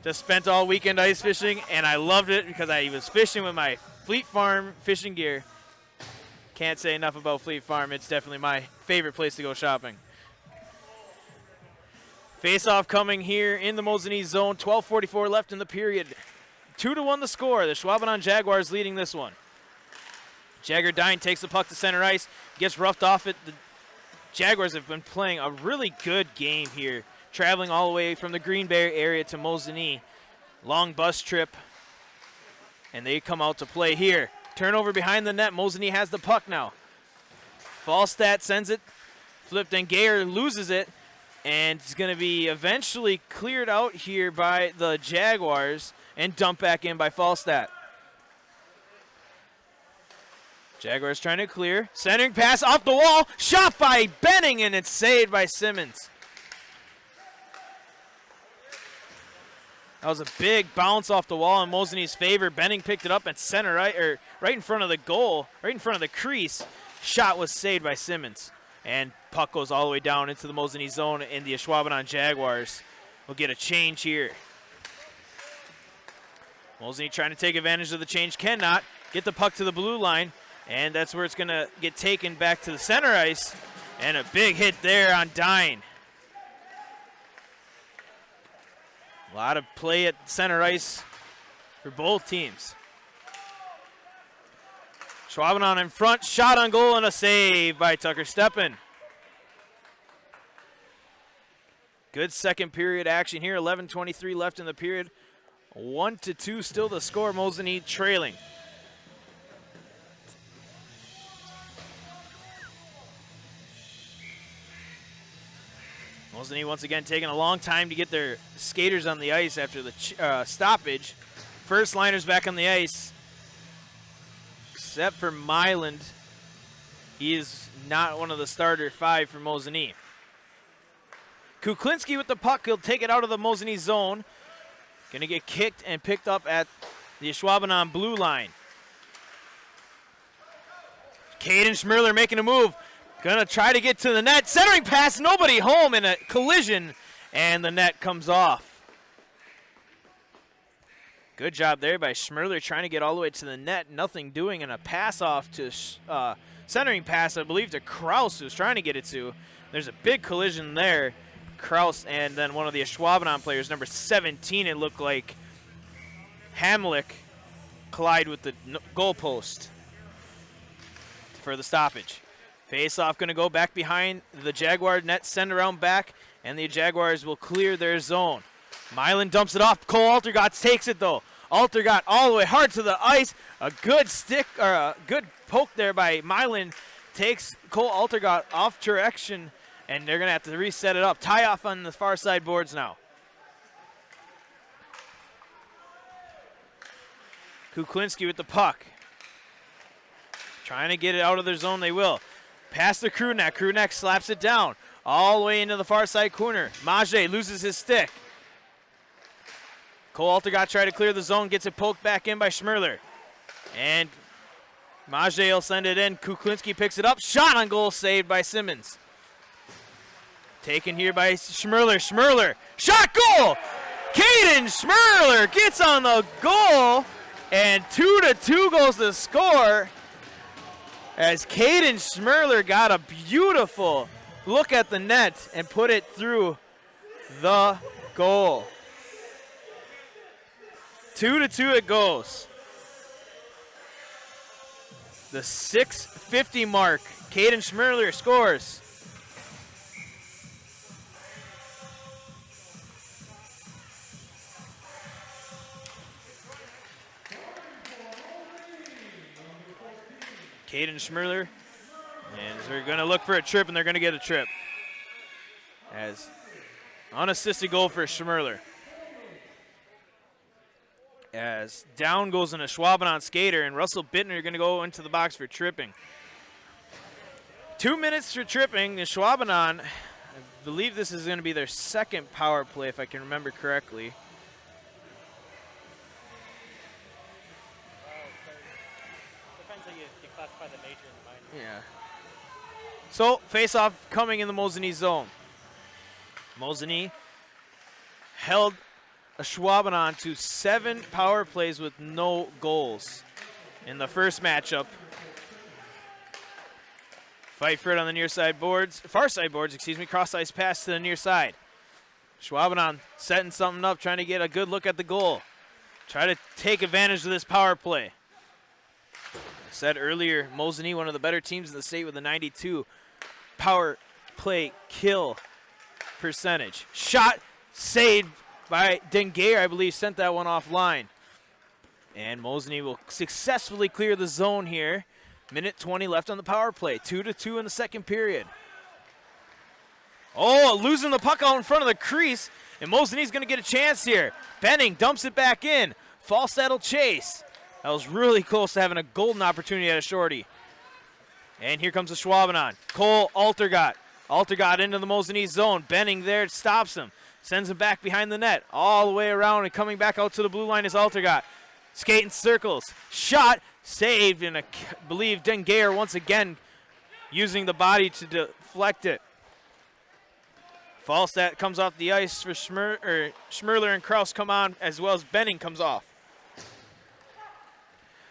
Just spent all weekend ice fishing, and I loved it because I was fishing with my Fleet Farm fishing gear. Can't say enough about Fleet Farm. It's definitely my favorite place to go shopping. Face-off coming here in the Mosinee zone. 12:44 left in the period. 2-1 the score. The Ashwaubenon Jaguars leading this one. Jagger Dine takes the puck to center ice. Gets roughed off it. The Jaguars have been playing a really good game here. Traveling all the way from the Green Bay area to Mosinee. Long bus trip. And they come out to play here. Turnover behind the net. Mosinee has the puck now. Falstad sends it. Flipped, and Gayer loses it. And it's going to be eventually cleared out here by the Jaguars and dumped back in by Falstad. Jaguars trying to clear. Centering pass off the wall. Shot by Benning, and it's saved by Simmons. That was a big bounce off the wall in Mosinee's favor. Benning picked it up at center right in front of the goal, right in front of the crease. Shot was saved by Simmons. And puck goes all the way down into the Mosinee zone, and the Ashwaubenon Jaguars will get a change here. Mosinee trying to take advantage of the change, cannot get the puck to the blue line, and that's where it's going to get taken back to the center ice, and a big hit there on Dine. A lot of play at center ice for both teams. Ashwaubenon in front, shot on goal, and a save by Tucker Steppen. Good second period action here. 11:23 left in the period. 1-2 still the score. Mosinee trailing. Mosinee once again taking a long time to get their skaters on the ice after the stoppage. First liners back on the ice. Except for Myland, he is not one of the starter 5 for Mosinee. Kuklinski with the puck. He'll take it out of the Mosinee zone. Going to get kicked and picked up at the Ashwaubenon blue line. Caden Schmirler making a move. Going to try to get to the net. Centering pass, nobody home in a collision, and the net comes off. Good job there by Schmirler trying to get all the way to the net. Nothing doing, and a pass off to centering pass, I believe, to Kraus, who's trying to get it to. There's a big collision there. Kraus and then one of the Ashwaubenon players, number 17, it looked like, Hamlick, collide with the goalpost for the stoppage. Face-off going to go back behind the Jaguar net, send around back, and the Jaguars will clear their zone. Milan dumps it off. Cole Altergott takes it, though. Altergott all the way hard to the ice. A good stick, or a good poke there by Milan takes Cole Altergott off direction, and they're going to have to reset it up. Tie off on the far side boards now. Kuklinski with the puck. Trying to get it out of their zone, they will. Pass to Krunak. Krunak slaps it down all the way into the far side corner. Majé loses his stick. Cole Altergott tried to clear the zone, gets it poked back in by Schmerler. And Majé will send it in. Kuklinski picks it up. Shot on goal, saved by Simmons. Taken here by Schmerler. Schmerler, shot, goal! Caden Schmerler gets on the goal, and 2-2 goes the score as Caden Schmerler got a beautiful look at the net and put it through the goal. 2-2 it goes. The 6:50 mark, Caden Schmerler scores. Caden Schmerler, and they're going to look for a trip, and they're going to get a trip. As unassisted goal for Schmerler. As down goes an Ashwaubenon skater, and Russell Bittner are going to go into the box for tripping. 2 minutes for tripping. Ashwaubenon, I believe this is going to be their second power play, if I can remember correctly. Depends how you classify the major and the minor. Yeah. So, face-off coming in the Mosinee zone. Mosinee held Ashwaubenon to 7 power plays with no goals in the first matchup. Fight for it on the near side boards, far side boards, excuse me. Cross ice pass to the near side. Ashwaubenon setting something up, trying to get a good look at the goal. Try to take advantage of this power play. I said earlier, Mosinee, one of the better teams in the state with a 92 power play kill percentage. Shot saved by Dengayer, I believe, sent that one offline. And Mosinee will successfully clear the zone here. Minute 20 left on the power play. 2-2 in the second period. Oh, losing the puck out in front of the crease. And Mosinee's going to get a chance here. Benning dumps it back in. Falstad will chase. That was really close to having a golden opportunity at a shorty. And here comes the Ashwaubenon. Cole Altergott. Altergott into the Mosinee zone. Benning there stops him. Sends him back behind the net. All the way around and coming back out to the blue line is Altergott. Skating circles. Shot. Saved. And I believe Dengayer once again using the body to deflect it. Falstad comes off the ice for Schmerler and Kraus come on, as well as Benning comes off.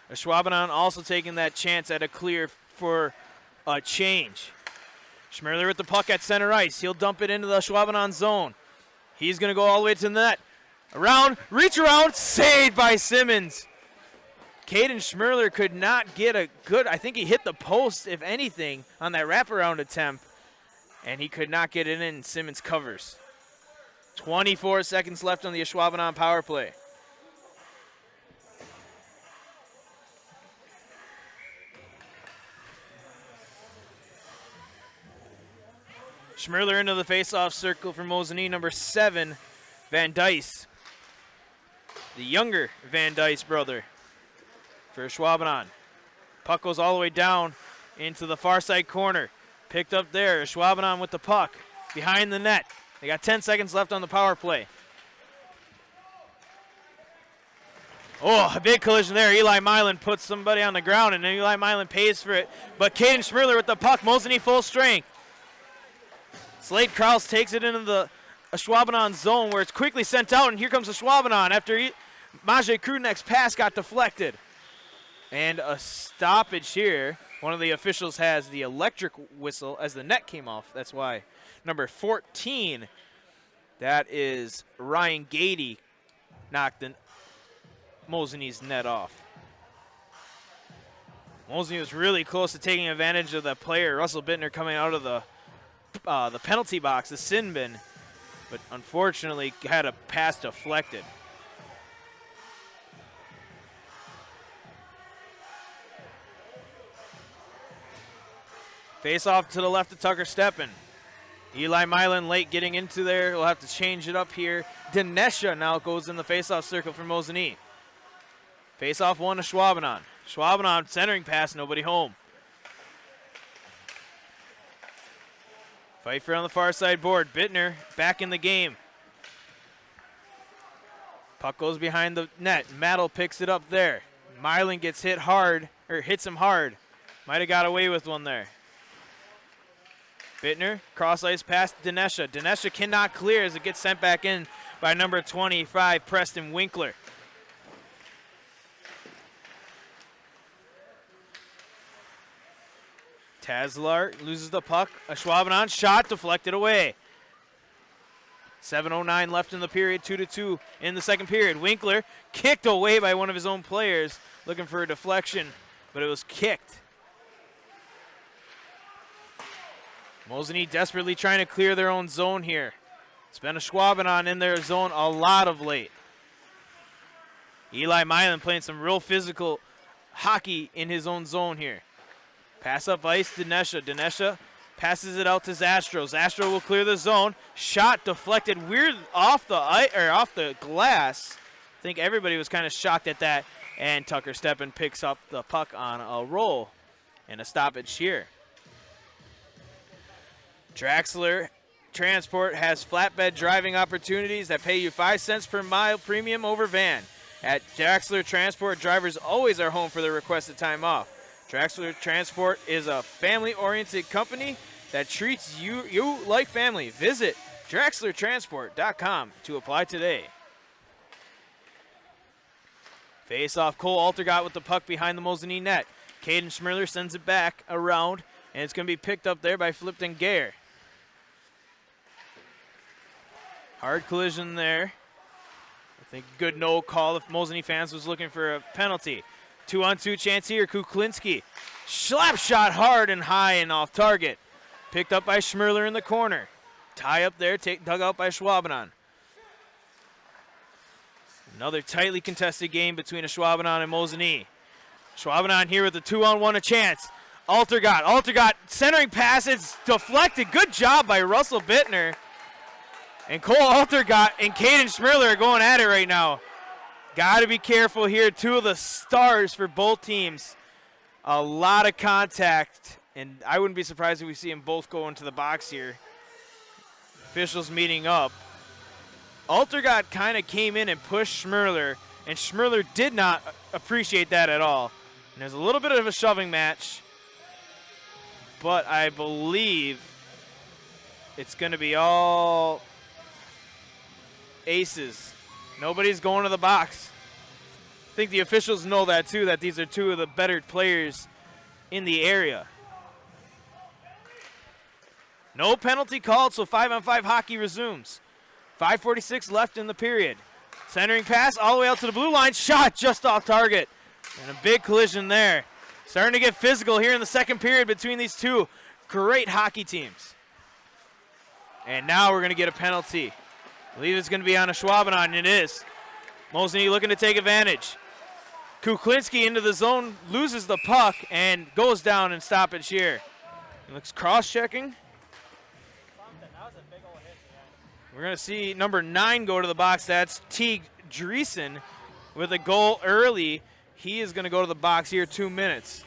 Ashwaubenon also taking that chance at a clear for a change. Schmerler with the puck at center ice. He'll dump it into the Ashwaubenon zone. He's going to go all the way to the net. Around, reach around, saved by Simmons. Caden Schmerler could not get a good, I think he hit the post, if anything, on that wraparound attempt. And he could not get it in. Simmons covers. 24 seconds left on the Ashwaubenon power play. Schmerler into the face-off circle for Mosinee, number 7, Van Dice. The younger Van Dice brother for Ashwaubenon. Puck goes all the way down into the far side corner. Picked up there, Ashwaubenon with the puck behind the net. They got 10 seconds left on the power play. Oh, a big collision there. Eli Milan puts somebody on the ground, and then Eli Milan pays for it. But Caden Schmerler with the puck, Mosinee full strength. Slade Kraus takes it into the Ashwaubenon zone where it's quickly sent out, and here comes Ashwaubenon after Majé Krudek's pass got deflected. And a stoppage here. One of the officials has the electric whistle as the net came off. That's why. Number 14, that is Ryan Gady, knocked the Mosinee's net off. Mosinee was really close to taking advantage of the player, Russell Bittner, coming out of the penalty box, the sin bin, but unfortunately had a pass deflected. Face off to the left of Tucker Steppen. Eli Milan late getting into there. We'll have to change it up here. Dinesha now goes in the face-off circle for Mosinee. Face-off one to Ashwaubenon. Ashwaubenon centering pass, nobody home. Pfeiffer on the far side board. Bittner back in the game. Puck goes behind the net. Maddle picks it up there. Milan gets hit hard, or hits him hard. Might have got away with one there. Bittner, cross ice past Dinesha. Dinesha cannot clear as it gets sent back in by number 25, Preston Winkler. Tazlar loses the puck. Ashwaubenon shot deflected away. 7:09 left in the period, 2-2 in the second period. Winkler kicked away by one of his own players, looking for a deflection, but it was kicked. Mosinee desperately trying to clear their own zone here. It's been Ashwaubenon in their zone a lot of late. Eli Milan playing some real physical hockey in his own zone here. Pass up ice, Dinesha. Dinesha passes it out to Zastro. Zastro will clear the zone. Shot deflected weird off the glass. I think everybody was kind of shocked at that. And Tucker Steppen picks up the puck on a roll and a stoppage here. Draxler Transport has flatbed driving opportunities that pay you 5 cents per mile premium over van. At Draxler Transport, drivers always are home for their requested time off. Draxler Transport is a family-oriented company that treats you like family. Visit DraxlerTransport.com to apply today. Face-off, Cole Altergott with the puck behind the Mosinee net. Caden Schmirler sends it back around, and it's going to be picked up there by Flipton Gare. Hard collision there. I think good no call if Mosinee fans was looking for a penalty. 2-on-2 chance here. Kuklinski. Slap shot hard and high and off target. Picked up by Schmirler in the corner. Tie up there, dug out by Ashwaubenon. Another tightly contested game between Ashwaubenon and Mosinee. Ashwaubenon here with a 2-on-1 a chance. Altergott centering pass. It's deflected. Good job by Russell Bittner. And Cole Altergott and Caden Schmirler are going at it right now. Got to be careful here. Two of the stars for both teams. A lot of contact, and I wouldn't be surprised if we see them both go into the box here. Officials meeting up. Altergott kind of came in and pushed Schmirler, and Schmirler did not appreciate that at all. And there's a little bit of a shoving match, but I believe it's going to be all aces. Nobody's going to the box. I think the officials know that too, that these are two of the better players in the area. No penalty called, so 5-on-5 hockey resumes. 5:46 left in the period. Centering pass all the way out to the blue line. Shot just off target. And a big collision there. Starting to get physical here in the second period between these two great hockey teams. And now we're going to get a penalty. I believe it's going to be on Ashwaubenon, and it is. Mosinee looking to take advantage. Kuklinski into the zone, loses the puck, and goes down in stoppage here. He looks cross-checking. We're going to see number 9 go to the box. That's Teague Dreesen with a goal early. He is going to go to the box here 2 minutes.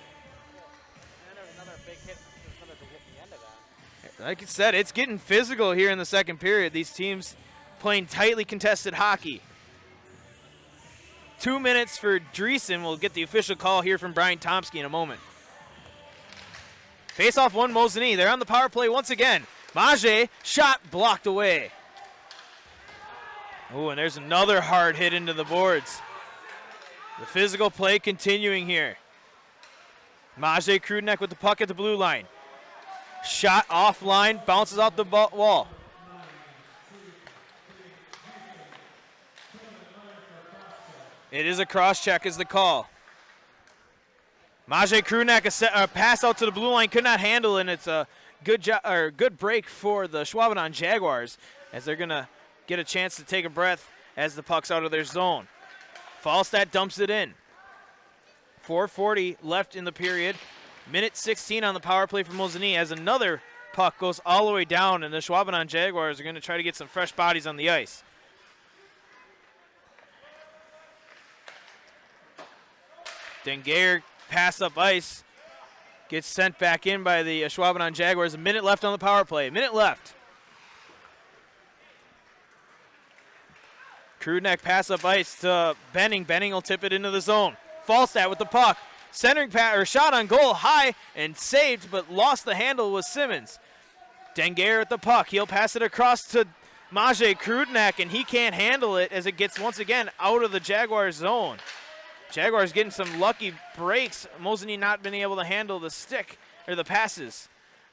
Like I said, it's getting physical here in the second period. These teams playing tightly contested hockey. 2 minutes for Dreesen. We'll get the official call here from Brian Tomsky in a moment. Face-off one, Mosinee. They're on the power play once again. Mage, shot blocked away. Oh, and there's another hard hit into the boards. The physical play continuing here. Mage Krudnek with the puck at the blue line. Shot offline, bounces off the wall. It is a cross check is the call. Majay Krunak, a pass out to the blue line, could not handle it, and it's a good break for the Ashwaubenon Jaguars as they're going to get a chance to take a breath as the puck's out of their zone. Falstad dumps it in. 4:40 left in the period. Minute 16 on the power play for Mosinee as another puck goes all the way down, and the Ashwaubenon Jaguars are going to try to get some fresh bodies on the ice. Dengayer pass up ice, gets sent back in by the Ashwaubenon Jaguars. A minute left on the power play. A minute left. Krudnek pass up ice to Benning. Benning will tip it into the zone. Falstad with the puck. Centering pass or shot on goal high and saved, but lost the handle with Simmons. Dengayer at the puck. He'll pass it across to Majay Krudnek, and he can't handle it as it gets once again out of the Jaguars zone. Jaguars getting some lucky breaks. Mosinee not been able to handle the stick or the passes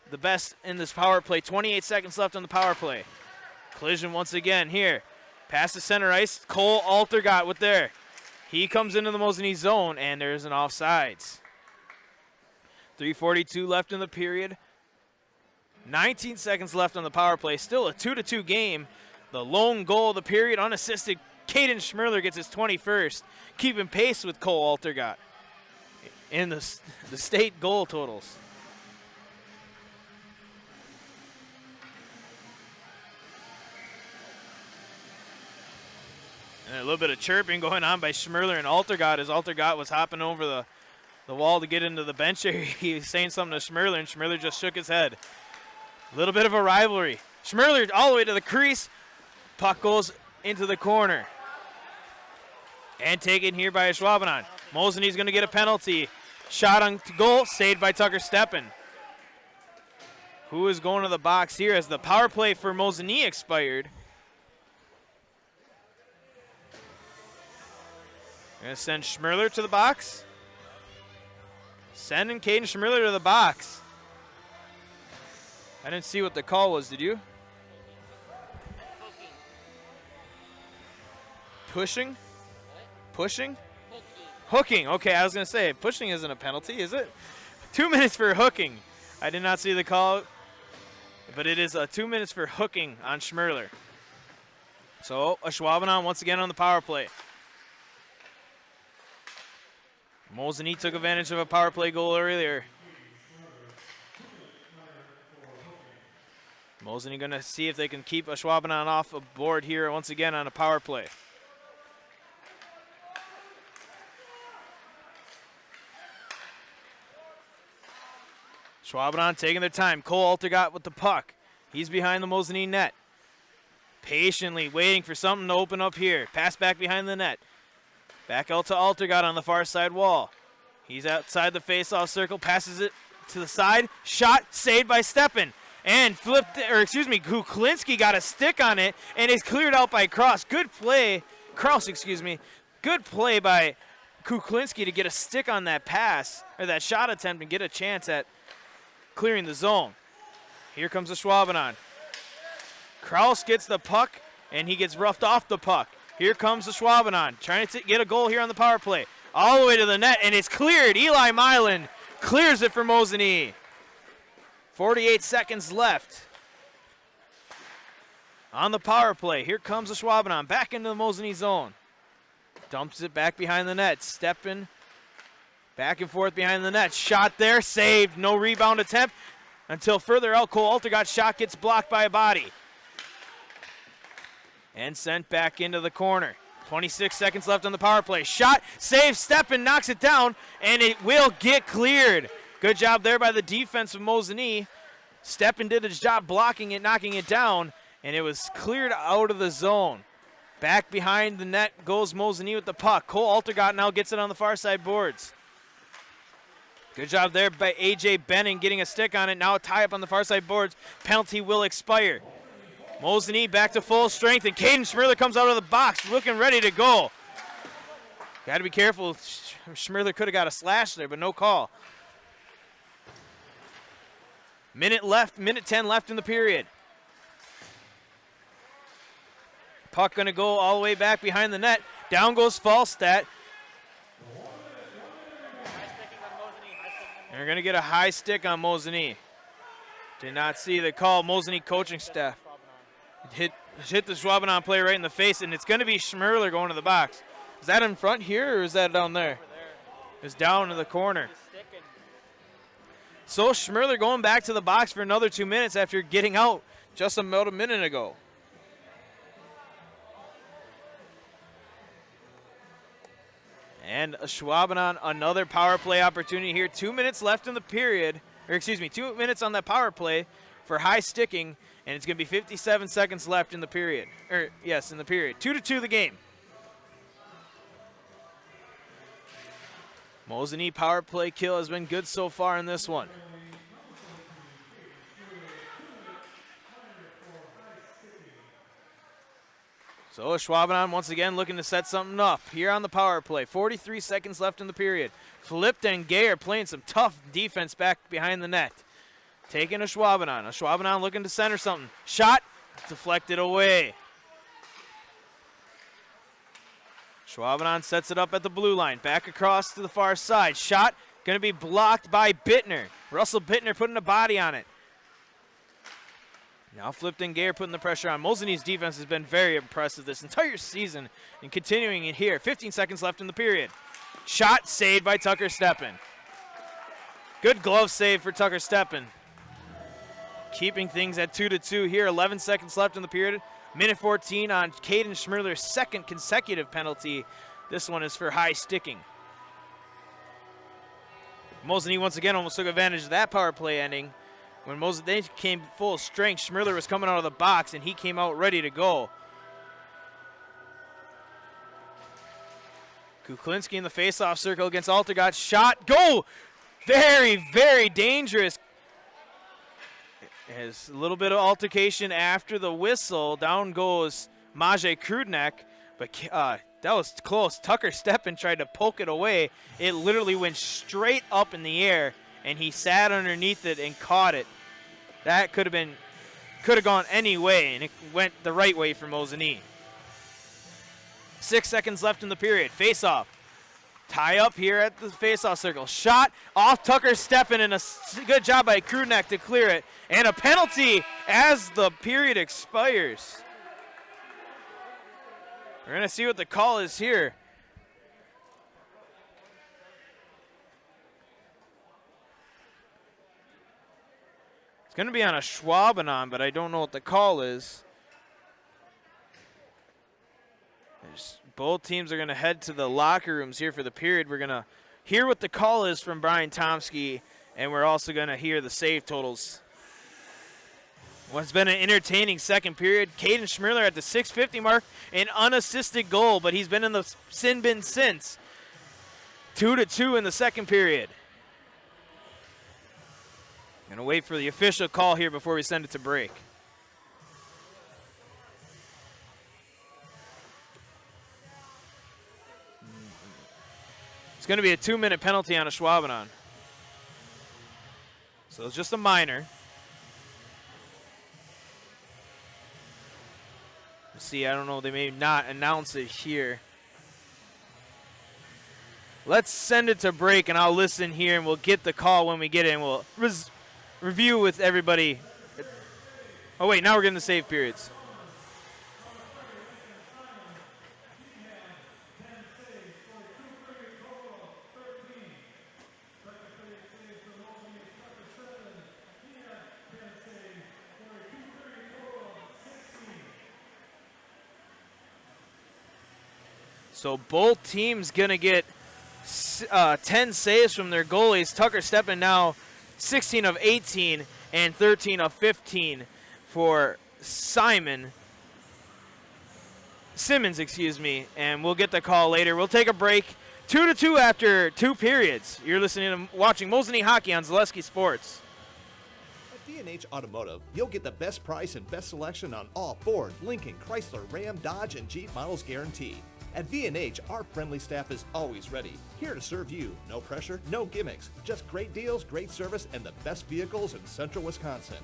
the best in this power play. 28 seconds left on the power play. Collision once again here. Pass to center ice. Cole Altergott with there. He comes into the Mosinee zone, and there's an offsides. 3:42 left in the period. 19 seconds left on the power play. Still a 2-2 game. The lone goal of the period, unassisted. Caden Schmirler gets his 21st, keeping pace with Cole Altergott in the state goal totals. And a little bit of chirping going on by Schmirler and Altergott as Altergott was hopping over the wall to get into the bench area. He was saying something to Schmirler, and Schmirler just shook his head. A little bit of a rivalry. Schmirler all the way to the crease. Puck goes into the corner. And taken here by Ashwaubenon. Mosinee's going to get a penalty. Shot on goal, saved by Tucker Steppen. Who is going to the box here as the power play for Mosinee expired? Going to send Schmirler to the box. Sending Caden Schmirler to the box. I didn't see what the call was, did you? Pushing? Pushing? Hooking. Okay, I was going to say, pushing isn't a penalty, is it? 2 minutes for hooking. I did not see the call, but it is 2 minutes for hooking on Schmirler. So, Ashwaubenon once again on the power play. Mosinee took advantage of a power play goal earlier. Mosinee going to see if they can keep Ashwaubenon off a board here once again on a power play. Ashwaubenon taking their time. Cole Altergott with the puck. He's behind the Mosinee net. Patiently waiting for something to open up here. Pass back behind the net. Back out to Altergott on the far side wall. He's outside the face-off circle. Passes it to the side. Shot saved by Steppen. And Kuklinski got a stick on it and is cleared out by Kraus. Good play. Good play by Kuklinski to get a stick on that pass, or that shot attempt, and get a chance at clearing the zone. Here comes the Ashwaubenon. Kraus gets the puck, and he gets roughed off the puck. Here comes the Ashwaubenon, trying to get a goal here on the power play. All the way to the net, and it's cleared. Eli Milan clears it for Mosinee. 48 seconds left on the power play. Here comes the Ashwaubenon back into the Mosinee zone. Dumps it back behind the net. Steppen back and forth behind the net. Shot there, saved. No rebound attempt until further out. Cole Altergott's shot gets blocked by a body. And sent back into the corner. 26 seconds left on the power play. Shot, save, Steppen knocks it down, and it will get cleared. Good job there by the defense of Mosinee. Steppen did his job blocking it, knocking it down, and it was cleared out of the zone. Back behind the net goes Mosinee with the puck. Cole Altergott now gets it on the far side boards. Good job there by A.J. Benning getting a stick on it. Now a tie up on the far side boards. Penalty will expire. Mosinee back to full strength, and Caden Schmirler comes out of the box looking ready to go. Got to be careful. Schmirler could have got a slash there, but no call. Minute 10 left in the period. Puck going to go all the way back behind the net. Down goes Falstad. Nice sticking on Mosinee They're going to get a high stick on Mosinee. Did not see the call. Mosinee coaching staff hit the Ashwaubenon player right in the face, and it's going to be Schmerler going to the box. Is that in front here, or is that down there? It's down in the corner. So Schmerler going back to the box for another 2 minutes after getting out just about a minute ago. And Ashwaubenon, another power play opportunity here. 2 minutes left in the period, or excuse me, 2 minutes on that power play for high sticking, and it's going to be 57 seconds left in the period. In the period. 2-2 the game. Mosinee power play kill has been good so far in this one. So Ashwaubenon once again looking to set something up here on the power play. 43 seconds left in the period. Flipped and Gay are playing some tough defense back behind the net. Taking Ashwaubenon. Ashwaubenon looking to center something. Shot deflected away. Ashwaubenon sets it up at the blue line. Back across to the far side. Shot going to be blocked by Bittner. Russell Bittner putting a body on it. Now Flipped and Gay putting the pressure on. Mosinee's defense has been very impressive this entire season and continuing it here. 15 seconds left in the period. Shot saved by Tucker Steppen. Good glove save for Tucker Steppen. Keeping things at 2-2 here. 11 seconds left in the period. Minute 14 on Caden Schmerler's second consecutive penalty. This one is for high sticking. Mosinee once again almost took advantage of that power play ending. When Mosinee came full strength, Schmerler was coming out of the box, and he came out ready to go. Kuklinski in the faceoff circle against Altergott. Shot, goal! Very, very dangerous. Has a little bit of altercation after the whistle. Down goes Maciej Krudnek, but that was close. Tucker Steppen tried to poke it away. It literally went straight up in the air, and he sat underneath it and caught it. That could have gone any way, and it went the right way for Mosinee. 6 seconds left in the period. Face-off. Tie up here at the face-off circle. Shot off Tucker Steppen, and a good job by Krudnek to clear it. And a penalty as the period expires. We're going to see what the call is here. It's going to be on Ashwaubenon, but I don't know what the call is. Both teams are going to head to the locker rooms here for the period. We're going to hear what the call is from Brian Tomsky, and we're also going to hear the save totals. What's been an entertaining second period. Caden Schmerler at the 6:50 mark, an unassisted goal, but he's been in the sin bin since. 2-2 in the second period. Gonna wait for the official call here before we send it to break. It's gonna be a 2-minute penalty on Ashwaubenon. So it's just a minor. Let's see, I don't know, they may not announce it here. Let's send it to break, and I'll listen here, and we'll get the call when we get it, and we'll review with everybody. Oh, wait, now we're getting the save periods. So both teams going to get 10 saves from their goalies. Tucker Steppen now 16 of 18 and 13 of 15 for Simmons, and we'll get the call later. We'll take a break. 2-2 after 2 periods. You're listening to watching Mosinee Hockey on Zaleski Sports. At V&H Automotive, you'll get the best price and best selection on all Ford, Lincoln, Chrysler, Ram, Dodge, and Jeep models guaranteed. At V&H, our friendly staff is always ready, here to serve you. No pressure, no gimmicks, just great deals, great service, and the best vehicles in central Wisconsin.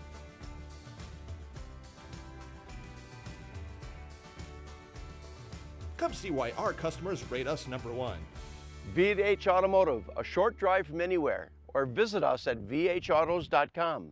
Come see why our customers rate us #1. V&H Automotive, a short drive from anywhere. or visit us at vhautos.com.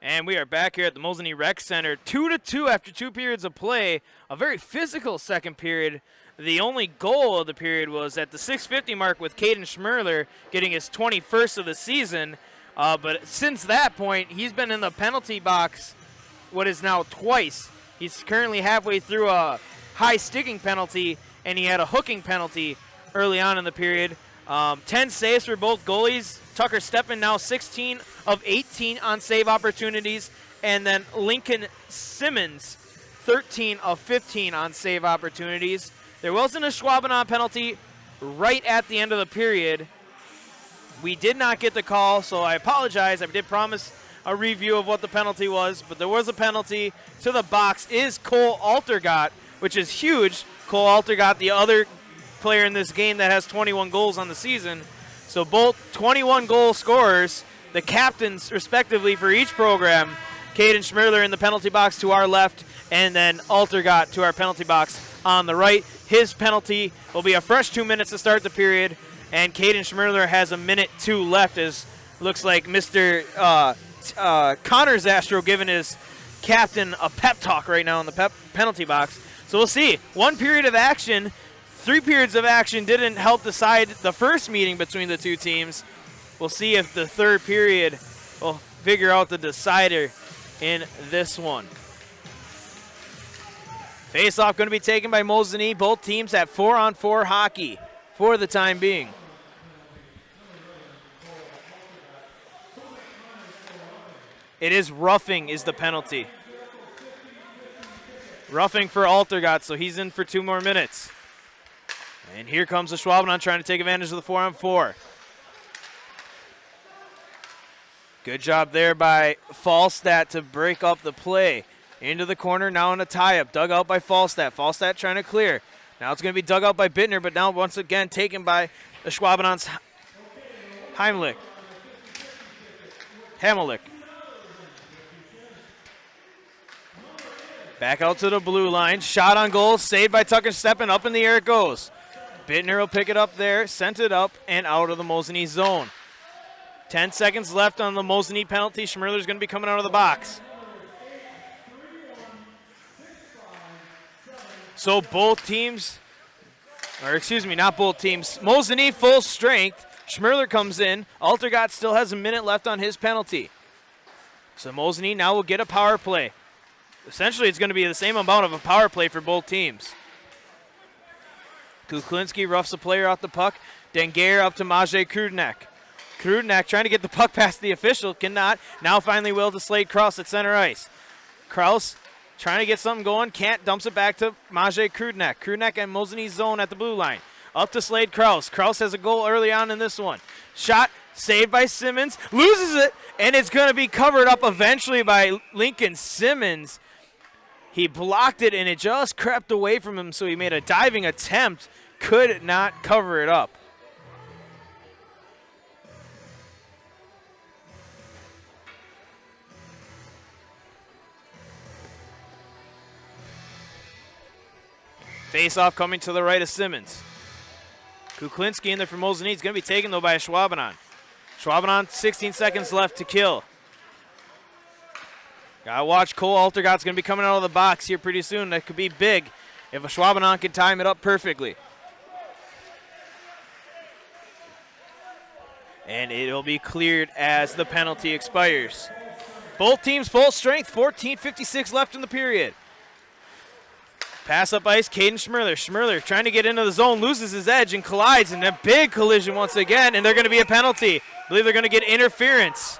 And we are back here at the Mosinee Rec Center, 2-2 after 2 periods of play. A very physical second period. The only goal of the period was at the 6:50 mark with Caden Schmerler getting his 21st of the season. But since that point, he's been in the penalty box what is now twice. He's currently halfway through a high sticking penalty, and he had a hooking penalty early on in the period. 10 saves for both goalies. Tucker Steppen now 16 of 18 on save opportunities, and then Lincoln Simmons 13 of 15 on save opportunities. There wasn't a Ashwaubenon penalty right at the end of the period. We did not get the call, so I apologize. I did promise a review of what the penalty was, but there was a penalty to the box. Is Cole Altergott, which is huge. Cole Altergott, the other player in this game that has 21 goals on the season. So both 21 goal scorers, the captains respectively for each program. Caden Schmerler in the penalty box to our left, and then Altergott to our penalty box on the right. His penalty will be a fresh 2 minutes to start the period, and Caden Schmerler has a minute 2 left, as looks like Mr. Connor Zastro giving his captain a pep talk right now in the penalty box. So we'll see. 1 period of action. 3 periods of action didn't help decide the first meeting between the two teams. We'll see if the third period will figure out the decider in this one. Face-off going to be taken by Mosinee. Both teams at 4-on-4 hockey for the time being. It is roughing is the penalty. Roughing for Altergott, so he's in for 2 more minutes. And here comes Ashwaubenon trying to take advantage of the 4-on-4. Good job there by Falstad to break up the play. Into the corner, now in a tie-up. Dug out by Falstad. Falstad trying to clear. Now it's going to be dug out by Bittner, but now once again taken by Ashwaubenon's Hamelick. Back out to the blue line. Shot on goal. Saved by Tucker Steppen. Up in the air it goes. Bittner will pick it up there. Sent it up and out of the Mosinee zone. 10 seconds left on the Mosinee penalty. Schmerler's going to be coming out of the box. So both teams, or excuse me, not both teams. Mosinee full strength. Schmerler comes in. Altergott still has a minute left on his penalty. So Mosinee now will get a power play. Essentially, it's going to be the same amount of a power play for both teams. Kuklinski roughs the player off the puck. Dengair up to Maciej Krudnak. Krudnak trying to get the puck past the official. Cannot. Now finally will to Slade Kraus at center ice. Kraus trying to get something going. Can't. Dumps it back to Maciej Krudnak. Krudnak and Mosinee zone at the blue line. Up to Slade Kraus. Kraus has a goal early on in this one. Shot. Saved by Simmons. Loses it. And it's going to be covered up eventually by Lincoln Simmons. He blocked it, and it just crept away from him, so he made a diving attempt. Could not cover it up. Face-off coming to the right of Simmons. Kuklinski in there for Mosinee. It's going to be taken, though, by Ashwaubenon. Ashwaubenon, 16 seconds left to kill. Gotta watch. Cole Altergott's going to be coming out of the box here pretty soon. That could be big if Ashwaubenon can time it up perfectly. And it'll be cleared as the penalty expires. Both teams full strength. 14:56 left in the period. Pass up ice, Caden Schmerler. Schmerler trying to get into the zone, loses his edge and collides in a big collision once again, and they're going to be a penalty. I believe they're going to get interference.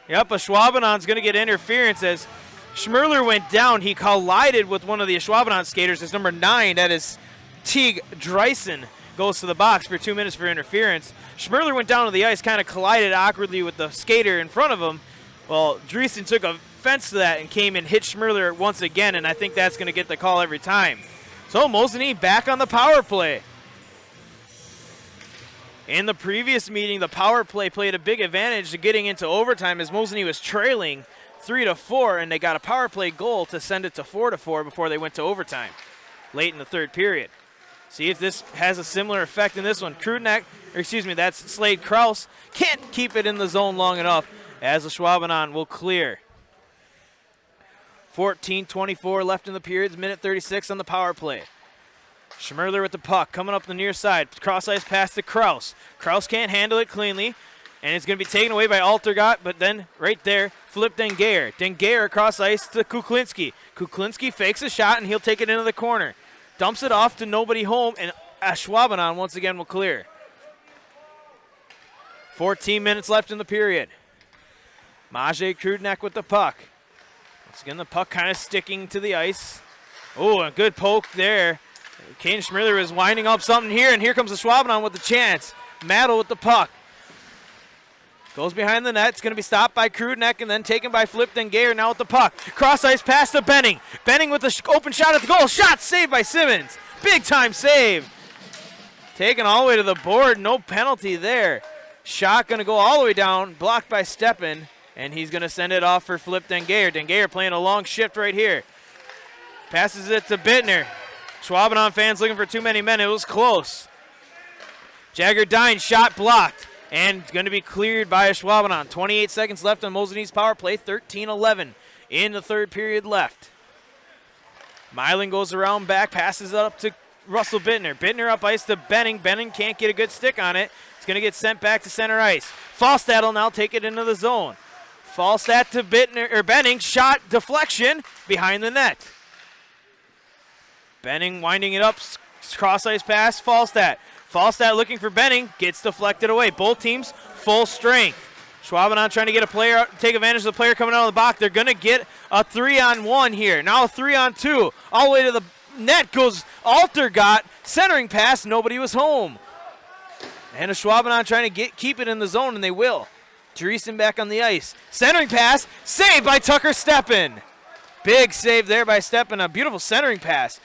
Yep, Ashwaubenon's going to get interference as Schmerler went down. He collided with one of the Ashwaubenon skaters. It's number 9. That is Teague Dreisen. Goes to the box for 2 minutes for interference. Schmerler went down to the ice, kind of collided awkwardly with the skater in front of him. Well, Dreisen took offense to that and came and hit Schmerler once again, and I think that's going to get the call every time. So Mosinee back on the power play. In the previous meeting, the power play played a big advantage to getting into overtime as Mosinee was trailing 3-4, and they got a power play goal to send it to 4-4 before they went to overtime late in the third period. See if this has a similar effect in this one. Krudnak, that's Slade Kraus, can't keep it in the zone long enough. as Ashwaubenon will clear. 14:24 left in the periods, minute 36 on the power play. Schmerler with the puck, coming up the near side. Cross ice pass to Kraus. Kraus can't handle it cleanly, and it's going to be taken away by Altergott, but then right there, flip Dengeyer. Dengeyer across ice to Kuklinski. Kuklinski fakes a shot, and he'll take it into the corner. Dumps it off to nobody home, and Ashwaubenon once again will clear. 14 minutes left in the period. Maciej Krudnak with the puck. Once again, the puck kind of sticking to the ice. Oh, a good poke there. Caden Schmerler is winding up something here, and here comes Ashwaubenon with the chance. Maddle with the puck. Goes behind the net. It's going to be stopped by Krudnak and then taken by Flip Dengeyer now with the puck. Cross ice pass to Benning. Benning with the open shot at the goal. Shot saved by Simmons. Big time save. Taken all the way to the board. No penalty there. Shot going to go all the way down. Blocked by Steppen. And he's going to send it off for Flip Dengeyer. Dengeyer playing a long shift right here. Passes it to Bittner. Ashwaubenon fans looking for too many men. It was close. Jagger Dine shot blocked. And going to be cleared by Ashwaubenon. 28 seconds left on Mosinee's power play. 13-11 in the third period left. Mylan goes around back, passes it up to Russell Bittner. Bittner up ice to Benning. Benning can't get a good stick on it. It's going to get sent back to center ice. Falstad will now take it into the zone. Falstad to Benning. Shot deflection behind the net. Benning winding it up. Cross ice pass. Falstad. Falstad looking for Benning, gets deflected away. Both teams full strength. Ashwaubenon trying to get a player, take advantage of the player coming out of the box. They're going to get a 3-on-1 here. Now a 3-on-2. All the way to the net goes Altergott. Centering pass, nobody was home. And Ashwaubenon trying to keep it in the zone, and they will. Dreesen back on the ice. Centering pass, saved by Tucker Steppen. Big save there by Steppen. A beautiful centering pass.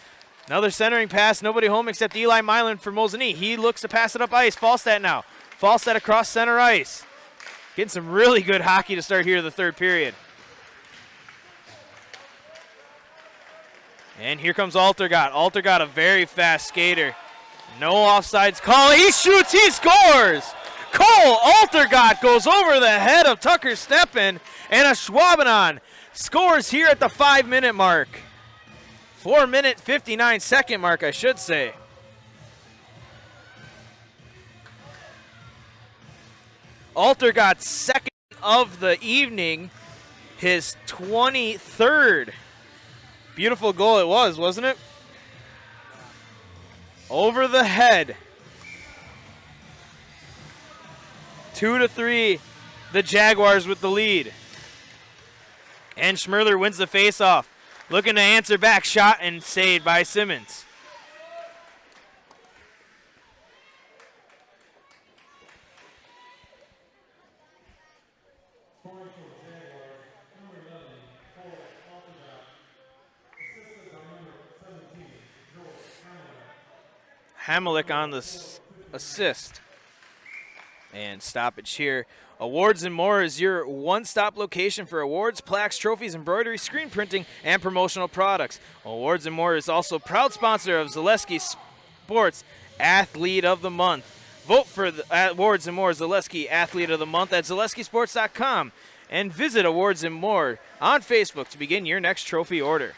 Another centering pass, nobody home except Eli Mylan for Mosinee. He looks to pass it up ice. Falstad now. Falstad across center ice. Getting some really good hockey to start here in the third period. And here comes Altergott. Altergott, a very fast skater. No offsides call. He shoots, he scores! Cole Altergott goes over the head of Tucker Steppen, and Ashwaubenon scores here at the 5-minute mark. 4-minute, 59-second mark, I should say. Altergott's second of the evening, his 23rd. Beautiful goal it was, wasn't it? Over the head. 2-3, the Jaguars with the lead. And Schmerler wins the faceoff. Looking to answer back, shot and saved by Simmons. Hamelick on the assist. And stoppage here. Awards and More is your one-stop location for awards, plaques, trophies, embroidery, screen printing, and promotional products. Awards and More is also proud sponsor of Zaleski Sports Athlete of the Month. Vote for the Awards and More Zaleski Athlete of the Month at ZaleskiSports.com and visit Awards and More on Facebook to begin your next trophy order.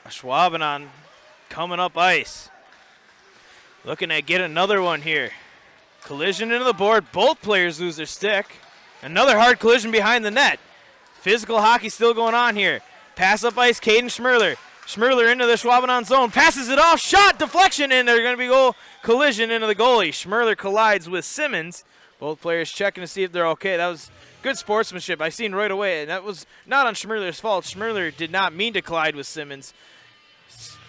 Ashwaubenon coming up ice. Looking to get another one here. Collision into the board. Both players lose their stick. Another hard collision behind the net. Physical hockey still going on here. Pass up ice, Caden Schmerler. Schmerler into the Ashwaubenon zone. Passes it off. Shot, deflection, and they're going to be collision into the goalie. Schmerler collides with Simmons. Both players checking to see if they're okay. That was good sportsmanship. I seen right away. And that was not on Schmerler's fault. Schmerler did not mean to collide with Simmons.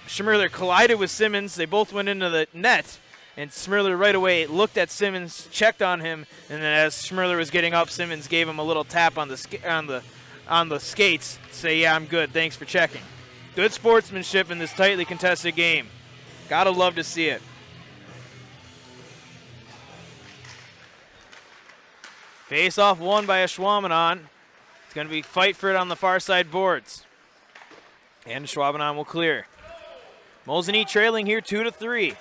Schmerler collided with Simmons. They both went into the net, and Schmerler right away looked at Simmons, checked on him, and then as Schmerler was getting up, Simmons gave him a little tap on the skates to say, "Yeah, I'm good. Thanks for checking." Good sportsmanship in this tightly contested game. Gotta love to see it. Face-off won by Ashwaubenon. It's going to be fight for it on the far side boards. And Ashwaubenon will clear. Mosinee trailing here 2-3.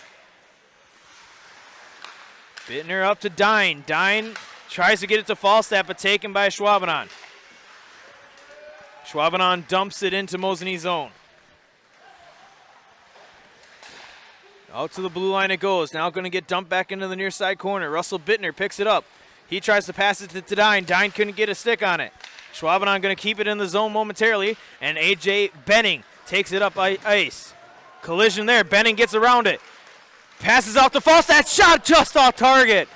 Bittner up to Dine. Dine tries to get it to Falstaff, but taken by Ashwaubenon. Ashwaubenon dumps it into Mosinee zone. Out to the blue line it goes. Now going to get dumped back into the near side corner. Russell Bittner picks it up. He tries to pass it to Dine. Dine couldn't get a stick on it. Ashwaubenon going to keep it in the zone momentarily, and A.J. Benning takes it up ice. Collision there. Benning gets around it. Passes off to Falstaff. Shot just off target.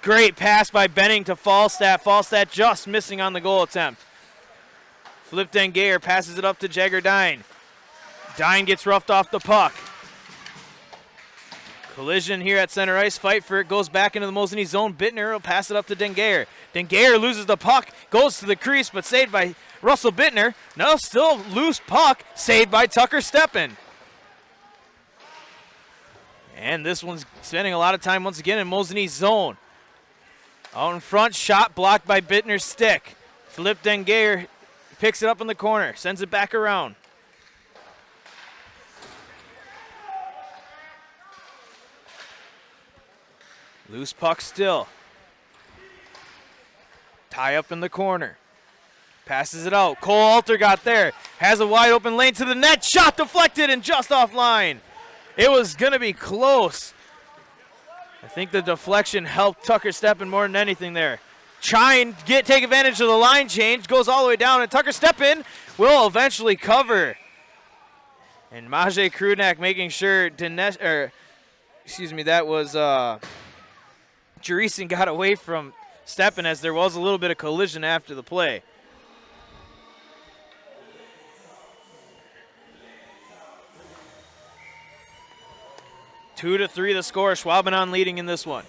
Great pass by Benning to Falstaff. Falstaff just missing on the goal attempt. Flip Dengayer passes it up to Jagger Dine. Dine gets roughed off the puck. Collision here at center ice. Fight for it. Goes back into the Mosinee zone. Bittner will pass it up to Dengayer. Dengayer loses the puck. Goes to the crease, but saved by Russell Bittner. No, still loose puck. Saved by Tucker Steppen. And this one's spending a lot of time once again in Mosinee's zone. Out in front, shot blocked by Bittner's stick. Flip Dengayer picks it up in the corner. Sends it back around. Loose puck still. Tie up in the corner. Passes it out. Cole Alter got there. Has a wide open lane to the net. Shot deflected and just offline. It was going to be close. I think the deflection helped Tucker Steppen more than anything there. Trying to take advantage of the line change. Goes all the way down, and Tucker Steppen will eventually cover. And Majay Krunak making sure that was Jereson got away from Steppen, as there was a little bit of collision after the play. Two to three the score. Ashwaubenon leading in this one.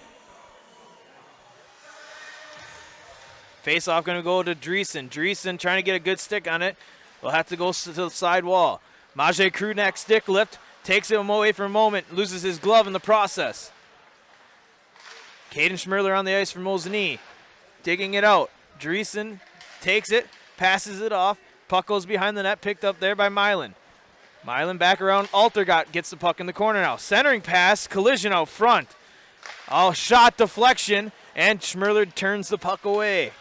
Face-off going to go to Dreesen. Dreesen trying to get a good stick on it. Will have to go to the side wall. Majay Krunak stick lift. Takes him away for a moment. Loses his glove in the process. Caden Schmerler on the ice for Mosinee. Digging it out. Dreesen takes it. Passes it off. Puck goes behind the net. Picked up there by Milan. Milan back around. Altergott gets the puck in the corner now. Centering pass. Collision out front. Oh, shot deflection. And Schmerler turns the puck away.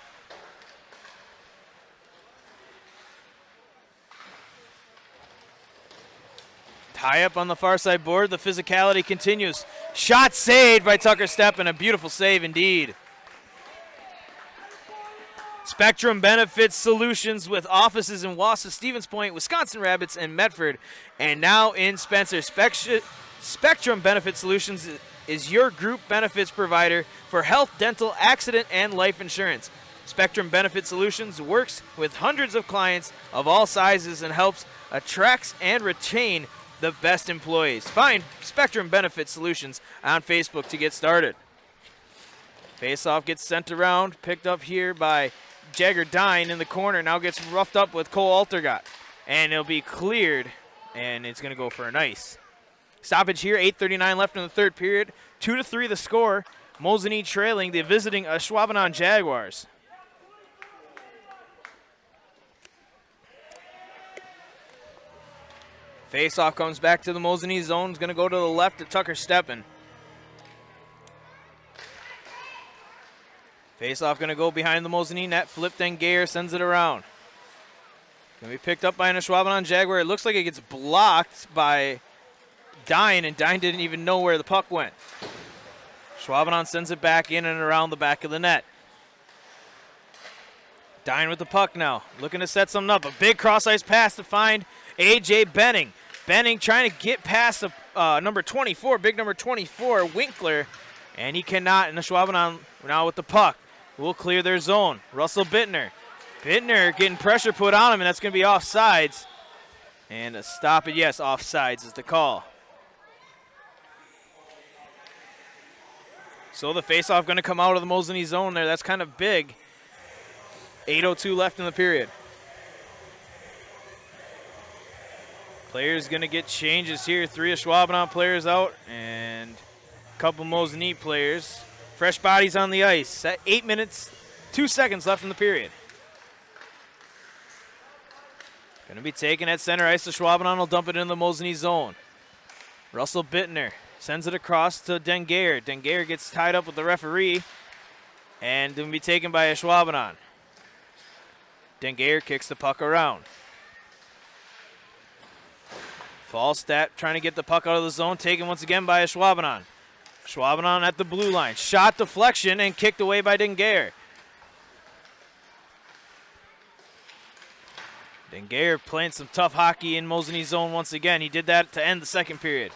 Tie up on the far side board. The physicality continues. Shot saved by Tucker Steppen. A beautiful save indeed. Spectrum Benefits Solutions with offices in Wausau, Stevens Point, Wisconsin Rapids, and Medford, and now in Spencer. Spectrum Benefit Solutions is your group benefits provider for health, dental, accident, and life insurance. Spectrum Benefit Solutions works with hundreds of clients of all sizes and helps attract and retain the best employees. Find Spectrum Benefit Solutions on Facebook to get started. Face-off gets sent around, picked up here by Jagger Dine in the corner. Now gets roughed up with Cole Altergott. And it'll be cleared, and it's going to go for an ice. Stoppage here, 8:39 left in the third period. 2-3 the score. Mosinee trailing the visiting Ashwaubenon Jaguars. Face-off comes back to the Mosinee zone. It's going to go to the left to Tucker Steppen. Face-off going to go behind the Mosinee net. Flip Dengayer sends it around. Going to be picked up by an Ashwaubenon Jaguar. It looks like it gets blocked by Dine, and Dine didn't even know where the puck went. Ashwaubenon sends it back in and around the back of the net. Dine with the puck now. Looking to set something up. A big cross-ice pass to find A.J. Benning. Benning trying to get past the number 24, big number 24, Winkler, and he cannot. And Ashwaubenon now with the puck will clear their zone. Russell Bittner. Bittner getting pressure put on him, and that's going to be offsides. And a stop it, yes, offsides is the call. So the faceoff going to come out of the Mosinee zone there. That's kind of big. 8:02 left in the period. Players going to get changes here. 3 Ashwaubenon players out and a couple Mosinee players. Fresh bodies on the ice. 8 minutes, 2 seconds left in the period. Going to be taken at center ice. Ashwaubenon will dump it in the Mosinee zone. Russell Bittner Sends it across to Dengeir. Dengeir gets tied up with the referee and will be taken by Ashwaubenon. Dengeir kicks the puck around. False stat trying to get the puck out of the zone, taken once again by Ashwaubenon. Ashwaubenon at the blue line. Shot deflection and kicked away by Dengeir. Dengeir playing some tough hockey in Mosinee zone once again. He did that to end the second period.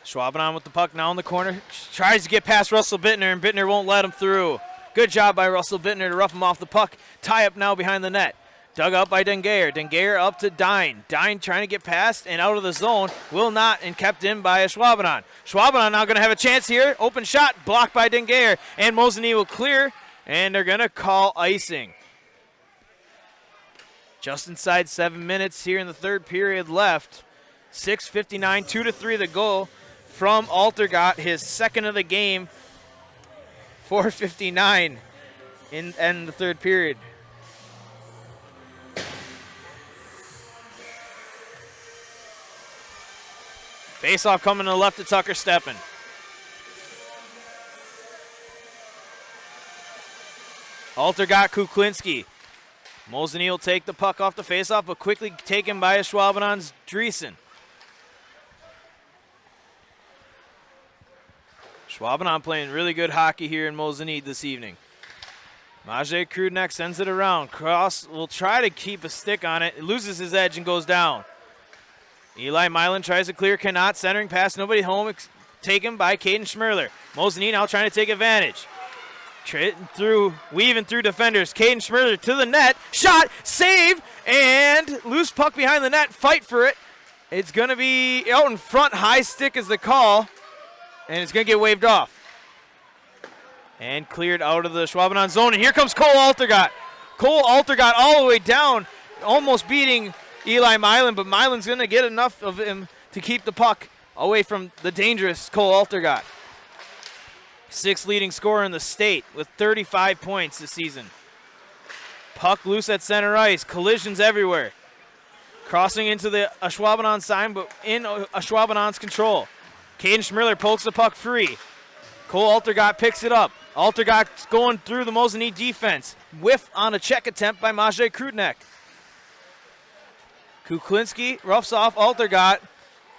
Ashwaubenon with the puck now in the corner. Tries to get past Russell Bittner, and Bittner won't let him through. Good job by Russell Bittner to rough him off the puck. Tie up now behind the net. Dug up by Dengeir. Dengeir up to Dine. Dine trying to get past and out of the zone. Will not, and kept in by Ashwaubenon. Ashwaubenon now going to have a chance here. Open shot, blocked by Dengeir. And Mosinee will clear, and they're going to call icing. Just inside 7 minutes here in the third period left. 6:59, 2-3 the goal from Altergott, his second of the game. 4:59 in the third period. Face-off coming to the left to Tucker Steppen. Altergott, Kuklinski. Mosinee will take the puck off the face-off, but quickly taken by Ashwaubenon's Dreesen. Ashwaubenon playing really good hockey here in Mosinee this evening. Majay Krudnek sends it around. Cross will try to keep a stick on it. It loses his edge and goes down. Eli Milan tries to clear, cannot. Centering pass, nobody home. Taken by Caden Schmerler. Mosinee now trying to take advantage. Weaving through defenders. Caden Schmerler to the net. Shot, save, and loose puck behind the net. Fight for it. It's going to be out in front. High stick is the call, and it's going to get waved off. And cleared out of the Ashwaubenon zone. And here comes Cole Altergott. Cole Altergott all the way down, almost beating Eli Milan, but Milan's going to get enough of him to keep the puck away from the dangerous Cole Altergott. Sixth leading scorer in the state with 35 points this season. Puck loose at center ice. Collisions everywhere. Crossing into the Ashwaubenon sign, but in Ashwaubenon's control. Caden Schmerler pokes the puck free. Cole Altergott picks it up. Altergott's going through the Mosinee defense. Whiff on a check attempt by Majay Krudnek. Kuklinski roughs off Altergott.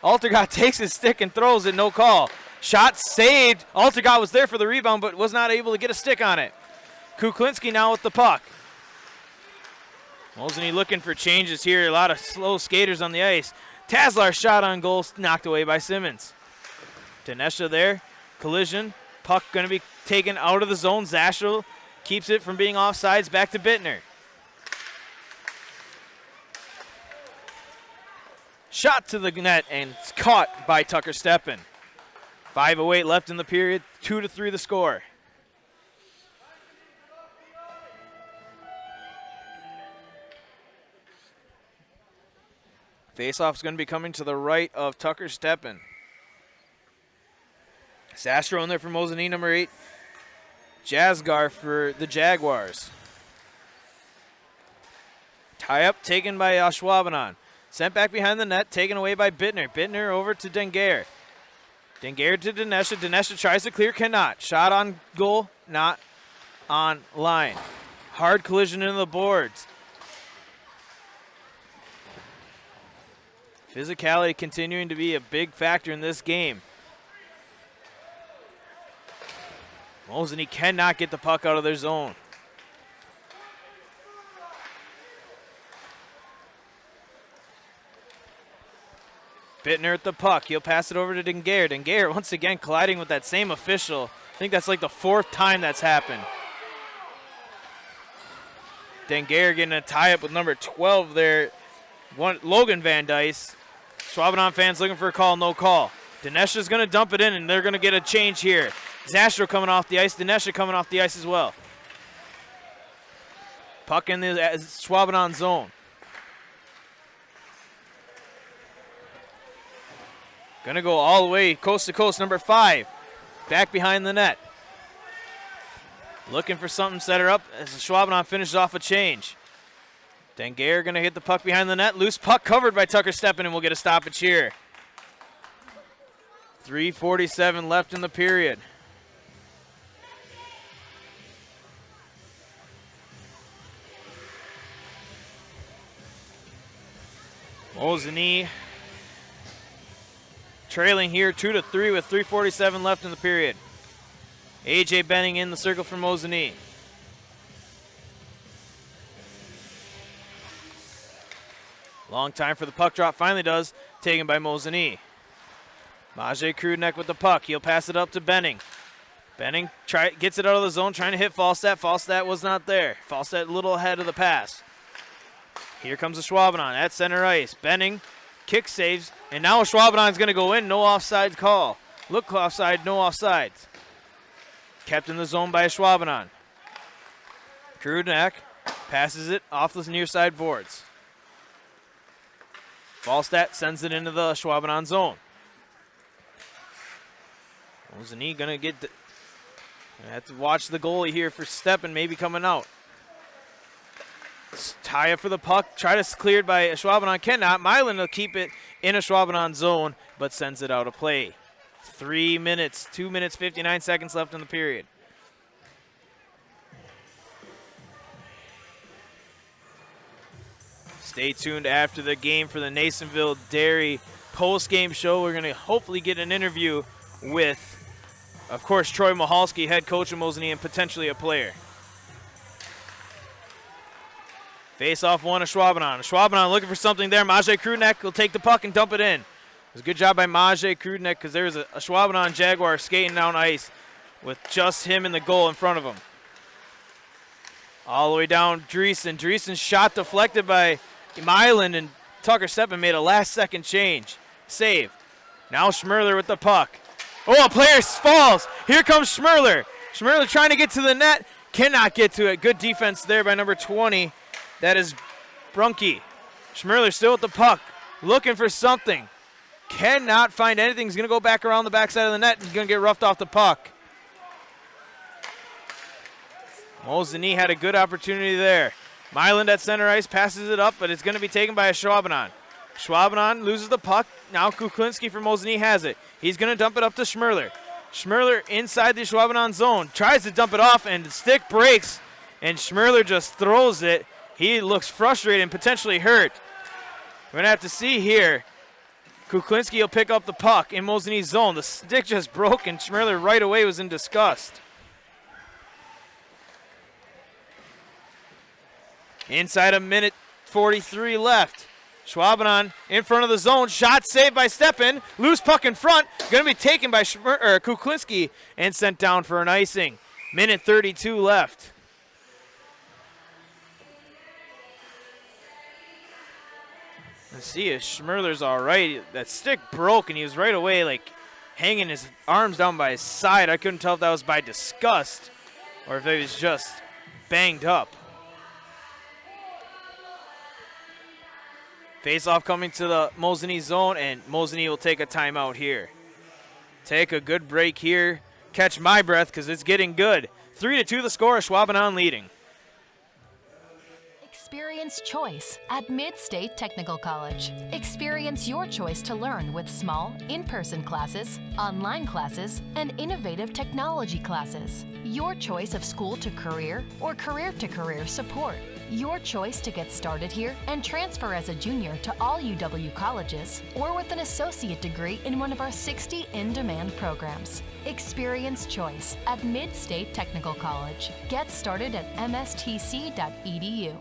Altergott takes his stick and throws it, no call. Shot saved. Altergott was there for the rebound, but was not able to get a stick on it. Kuklinski now with the puck. Mosinee looking for changes here. A lot of slow skaters on the ice. Taslar's shot on goal knocked away by Simmons. Dinesha there. Collision. Puck going to be taken out of the zone. Zashel keeps it from being offsides. Back to Bittner. Shot to the net and it's caught by Tucker Steppen. 5:08 left in the period. 2-3 the score. Faceoff is going to be coming to the right of Tucker Steppen. Sastro in there for Mosinee, number 8. Jasgar for the Jaguars. Tie up taken by Ashwaubenon. Sent back behind the net, taken away by Bittner. Bittner over to Dengeir. Dengeir to Dinesha. Dinesha tries to clear, cannot. Shot on goal, not on line. Hard collision into the boards. Physicality continuing to be a big factor in this game. Mosinee cannot get the puck out of their zone. Bittner at the puck. He'll pass it over to Dengeir. Dengeir once again colliding with that same official. I think that's like the 4th time that's happened. Dengeir getting a tie-up with number 12 there. Logan Van Dice. Ashwaubenon fans looking for a call, no call. Dinesha's going to dump it in, and they're going to get a change here. Zastro coming off the ice. Dinesha coming off the ice as well. Puck in the Ashwaubenon zone. Going to go all the way coast to coast, number 5. Back behind the net. Looking for something, set her up as Ashwaubenon finishes off a change. Dengair going to hit the puck behind the net. Loose puck covered by Tucker Steppen, and we'll get a stoppage here. 3:47 left in the period. Mosinee trailing here 2-3 with 3:47 left in the period. AJ Benning in the circle for Mosinee. Long time for the puck drop, finally does, taken by Mosinee. Majay Krudnek with the puck, he'll pass it up to Benning. Benning gets it out of the zone, trying to hit Falstad. Falstad was not there. Falstad a little ahead of the pass. Here comes Ashwaubenon at center ice. Benning kick saves, and now Ashwaubenon's going to go in. No offside call. Look offside, no offsides. Kept in the zone by Ashwaubenon. Krudnek passes it off the near side boards. Falstad sends it into the Ashwaubenon zone. Mosinee going to get... have to watch the goalie here for Steppen maybe coming out. Tie up for the puck. Try to cleared by Ashwaubenon. Cannot. Milan will keep it in Ashwaubenon zone, but sends it out of play. 3 minutes, 2 minutes, 59 seconds left in the period. Stay tuned after the game for the Nasonville Dairy post-game show. We're going to hopefully get an interview with, of course, Troy Mahalski, head coach of Mosinee, and potentially a player. Face-off one, Ashwaubenon. Ashwaubenon looking for something there. Majay Krudnek will take the puck and dump it in. It was a good job by Majay Krudnek because there was a Ashwaubenon Jaguar skating down ice with just him in the goal in front of him. All the way down, Dreesen. Dreesen's shot deflected by Milan, and Tucker Steppen made a last-second save. Now Schmerler with the puck. Oh, a player falls. Here comes Schmerler. Schmerler trying to get to the net. Cannot get to it. Good defense there by number 20. That is Brunke. Schmerler still with the puck. Looking for something. Cannot find anything. He's going to go back around the backside of the net. He's going to get roughed off the puck. Mosinee had a good opportunity there. Milan at center ice passes it up, but it's going to be taken by Ashwaubenon. Ashwaubenon loses the puck. Now Kuklinski from Mosinee has it. He's going to dump it up to Schmerler. Schmerler inside the Ashwaubenon zone. Tries to dump it off, and the stick breaks, and Schmerler just throws it. He looks frustrated and potentially hurt. We're going to have to see here. Kuklinski will pick up the puck in Mosinee's zone. The stick just broke, and Schmerler right away was in disgust. Inside a minute 43 left. Ashwaubenon in front of the zone. Shot saved by Steppen. Loose puck in front. Going to be taken by Kuklinski and sent down for an icing. Minute 32 left. Let's see if Schmerler's all right. That stick broke, and he was right away like hanging his arms down by his side. I couldn't tell if that was by disgust or if he was just banged up. Face-off coming to the Mosinee zone, and Mosinee will take a timeout here. Take a good break here. Catch my breath because it's getting good. 3-2 the score, Ashwaubenon leading. Experience choice at Mid-State Technical College. Experience your choice to learn with small, in-person classes, online classes, and innovative technology classes. Your choice of school to career or career to career support. Your choice to get started here and transfer as a junior to all UW colleges or with an associate degree in one of our 60 in-demand programs. Experience choice at Mid-State Technical College. Get started at mstc.edu.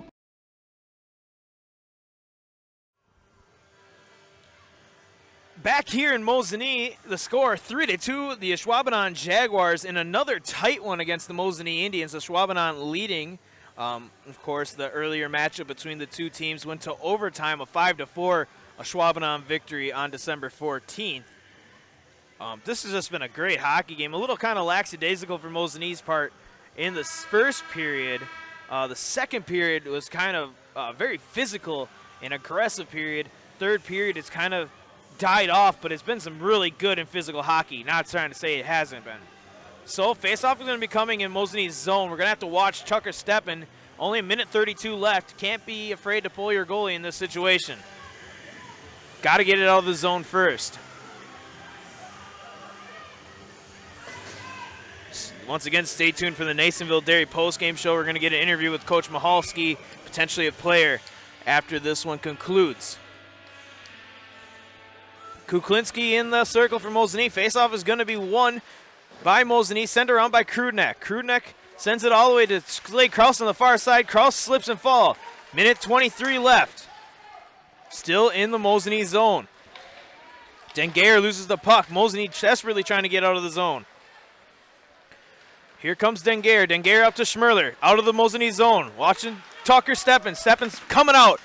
Back here in Mosinee, the score 3-2, the Ashwaubenon Jaguars in another tight one against the Mosinee Indians. Ashwaubenon leading. Of course, the earlier matchup between the two teams went to overtime, a 5-4 Ashwaubenon victory on December 14th. This has just been a great hockey game. A little kind of lackadaisical for Mosinee's part in the first period. The second period was kind of very physical and aggressive period. Third period, it's kind of died off, but it's been some really good and physical hockey. Not trying to say it hasn't been. So face-off is going to be coming in Mosinee's zone. We're going to have to watch Tucker Steppen Only a minute 32 left. Can't be afraid to pull your goalie in this situation. Got to get it out of the zone first. Once again, stay tuned for the Nasonville Dairy postgame show. We're going to get an interview with Coach Michalski, potentially a player, after this one concludes. Kuklinski in the circle for Mosinee. Faceoff is going to be won by Mosinee, sent around by Krudnak. Krudnak sends it all the way to Slade Kraus on the far side. Kraus slips and falls. Minute 23 left. Still in the Mosinee zone. Dengayer loses the puck. Mosinee desperately trying to get out of the zone. Here comes Dengayer. Dengayer up to Schmerler. Out of the Mosinee zone. Watching Tucker Steppen. Steppen's coming out.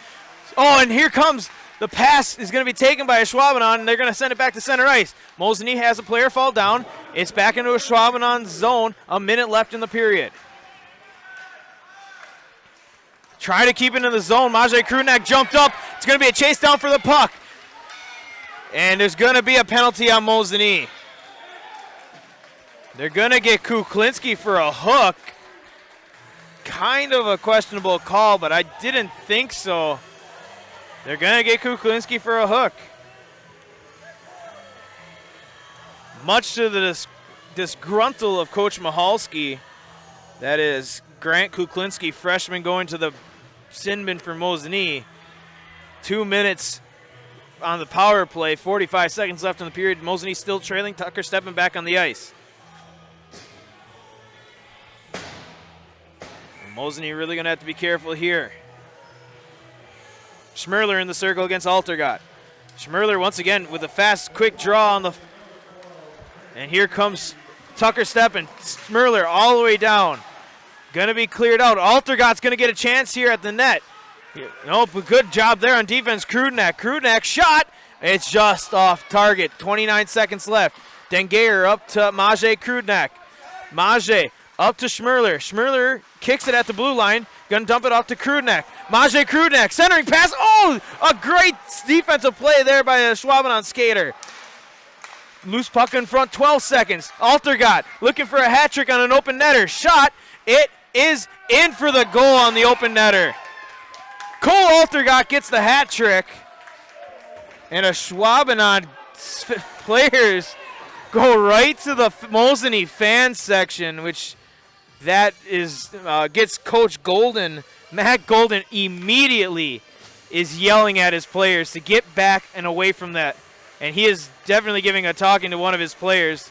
Oh, and here comes the pass is going to be taken by Ashwaubenon, and they're going to send it back to center ice. Mosinee has a player fall down. It's back into Ashwaubenon's zone. A minute left in the period. Trying to keep it in the zone. Majay Krudnak jumped up. It's going to be a chase down for the puck. And there's going to be a penalty on Mosinee. They're going to get Kuklinski for a hook. Kind of a questionable call, but I didn't think so. They're going to get Kuklinski for a hook. Much to the disgruntle of Coach Michalski, that is Grant Kuklinski, freshman, going to the sin bin for Mosinee. 2 minutes on the power play, 45 seconds left in the period. Mosinee still trailing. Tucker Steppen back on the ice. Mosinee really going to have to be careful here. Schmerler in the circle against Altergott. Schmerler once again with a fast, quick draw on the... And here comes Tucker Steppen. Schmerler all the way down. Going to be cleared out. Altergott's going to get a chance here at the net. Nope, good job there on defense. Krudnak. Krudnak shot. It's just off target. 29 seconds left. Dengayer up to Majay Krudnak. Majay up to Schmerler. Schmerler kicks it at the blue line. Gonna dump it off to Krudnak. Majay Krudnak, centering pass. Oh, a great defensive play there by a Ashwaubenon skater. Loose puck in front, 12 seconds. Altergott looking for a hat trick on an open netter. Shot. It is in for the goal on the open netter. Cole Altergott gets the hat trick. And Ashwaubenon players go right to the Mosinee fan section, which that is gets Coach Golden, Matt Golden, immediately is yelling at his players to get back and away from that. And he is definitely giving a talking to one of his players.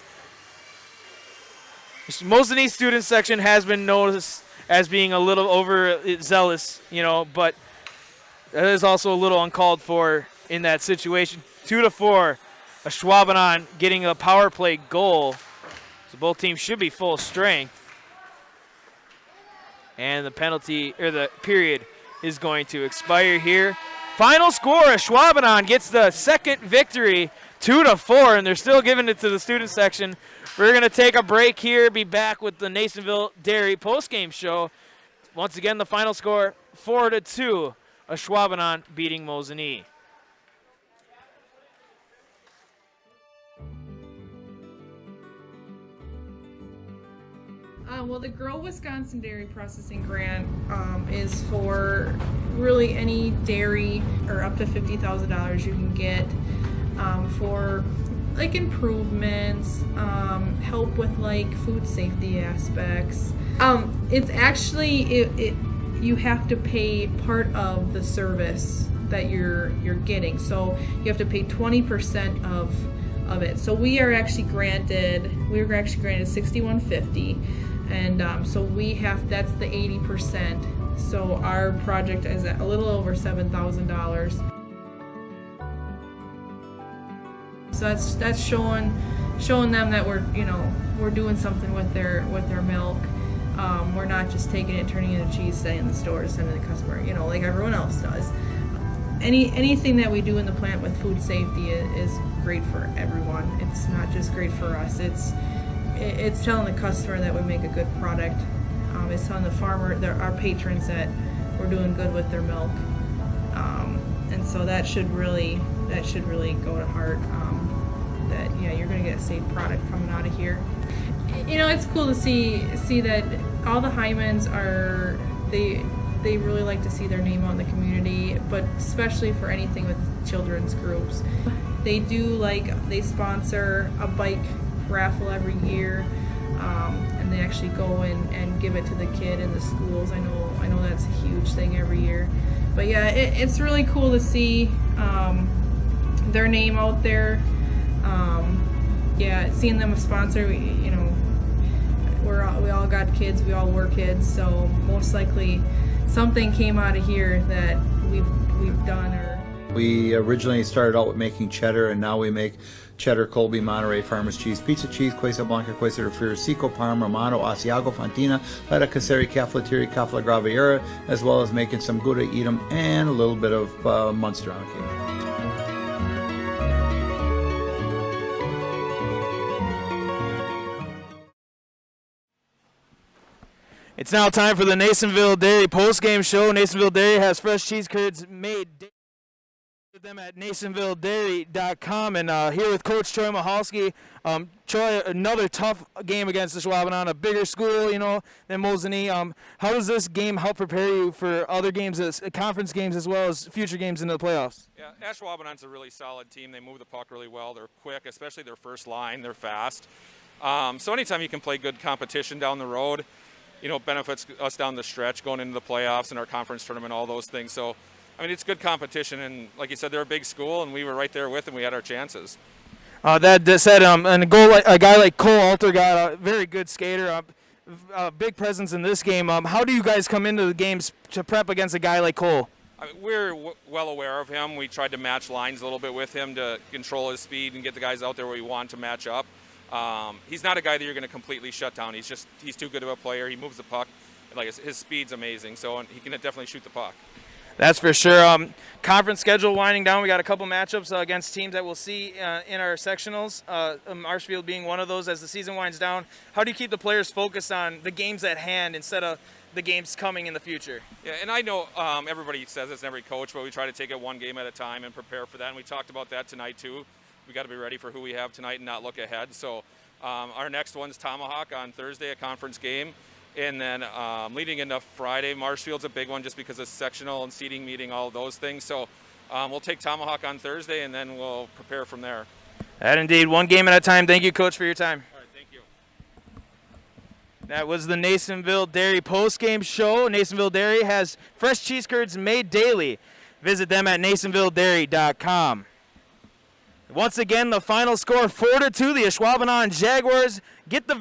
Mosinee student section has been noticed as being a little overzealous, but that is also a little uncalled for in that situation. 2-4, Ashwaubenon getting a power play goal. So both teams should be full strength. And the penalty, or the period, is going to expire here. Final score, Ashwaubenon gets the second victory, 2-4, and they're still giving it to the student section. We're going to take a break here, be back with the Nasonville Dairy postgame show. Once again, the final score, 4-2, Ashwaubenon beating Mosinee. Well, the Grow Wisconsin Dairy Processing Grant is for really any dairy or up to $50,000 you can get for like improvements, help with like food safety aspects. It's actually you have to pay part of the service that you're getting, so you have to pay 20% of it. So we were actually granted $6,150. And so that's the 80%. So our project is at a little over $7,000. So that's showing them that we're doing something with their milk. We're not just taking it, turning it into cheese, setting it in the store, sending it to the customer, like everyone else does. Anything that we do in the plant with food safety is great for everyone. It's not just great for us. It's telling the customer that we make a good product. It's telling the farmer, our patrons, that we're doing good with their milk. And so that should really go to heart. That you're going to get a safe product coming out of here. It's cool to see that all the Hymens are they really like to see their name out in the community, but especially for anything with children's groups. They sponsor a bike raffle every year, and they actually go and give it to the kid in the schools. I know that's a huge thing every year. But yeah, it's really cool to see their name out there. Seeing them a sponsor, we all got kids, we all were kids, so most likely something came out of here that we've done. We originally started out with making cheddar, and now we make cheddar, Colby, Monterey, Farmers cheese, pizza cheese, Quesa Blanca, Quesa de Friar, Seco, Parma, Romano, Asiago, Fontina, Letta, Caseri, Cafetieri, Cafla Graviera, as well as making some Gouda Edam and a little bit of Munster on occasion. It's now time for the Nasonville Dairy post-game show. Nasonville Dairy has fresh cheese curds made with them at NasonvilleDairy.com. And here with Coach Troy Michalski. Troy, another tough game against Ashwaubenon, a bigger school, than Mosinee. How does this game help prepare you for other games, conference games, as well as future games into the playoffs? Yeah, Ashwaubenon's a really solid team. They move the puck really well. They're quick, especially their first line. They're fast. So anytime you can play good competition down the road, benefits us down the stretch going into the playoffs and our conference tournament, all those things. So, it's good competition, and like you said, they're a big school, and we were right there with them. We had our chances. That said, and a guy like Cole Alter got a very good skater, a big presence in this game. How do you guys come into the games to prep against a guy like Cole? We're well aware of him. We tried to match lines a little bit with him to control his speed and get the guys out there where we want to match up. He's not a guy that you're going to completely shut down. He's too good of a player. He moves the puck. His speed's amazing, so he can definitely shoot the puck. That's for sure. Conference schedule winding down. We got a couple matchups against teams that we'll see in our sectionals, Marshfield being one of those as the season winds down. How do you keep the players focused on the games at hand instead of the games coming in the future? Yeah, and I know everybody says this, and every coach, but we try to take it one game at a time and prepare for that, and we talked about that tonight too. We got to be ready for who we have tonight and not look ahead. So our next one's Tomahawk on Thursday, a conference game. And then leading into Friday, Marshfield's a big one just because of sectional and seating meeting, all of those things. So we'll take Tomahawk on Thursday, and then we'll prepare from there. That indeed, one game at a time. Thank you, Coach, for your time. All right, thank you. That was the Nasonville Dairy post-game show. Nasonville Dairy has fresh cheese curds made daily. Visit them at NasonvilleDairy.com. Once again, the final score 4-2. The Ashwaubenon Jaguars get the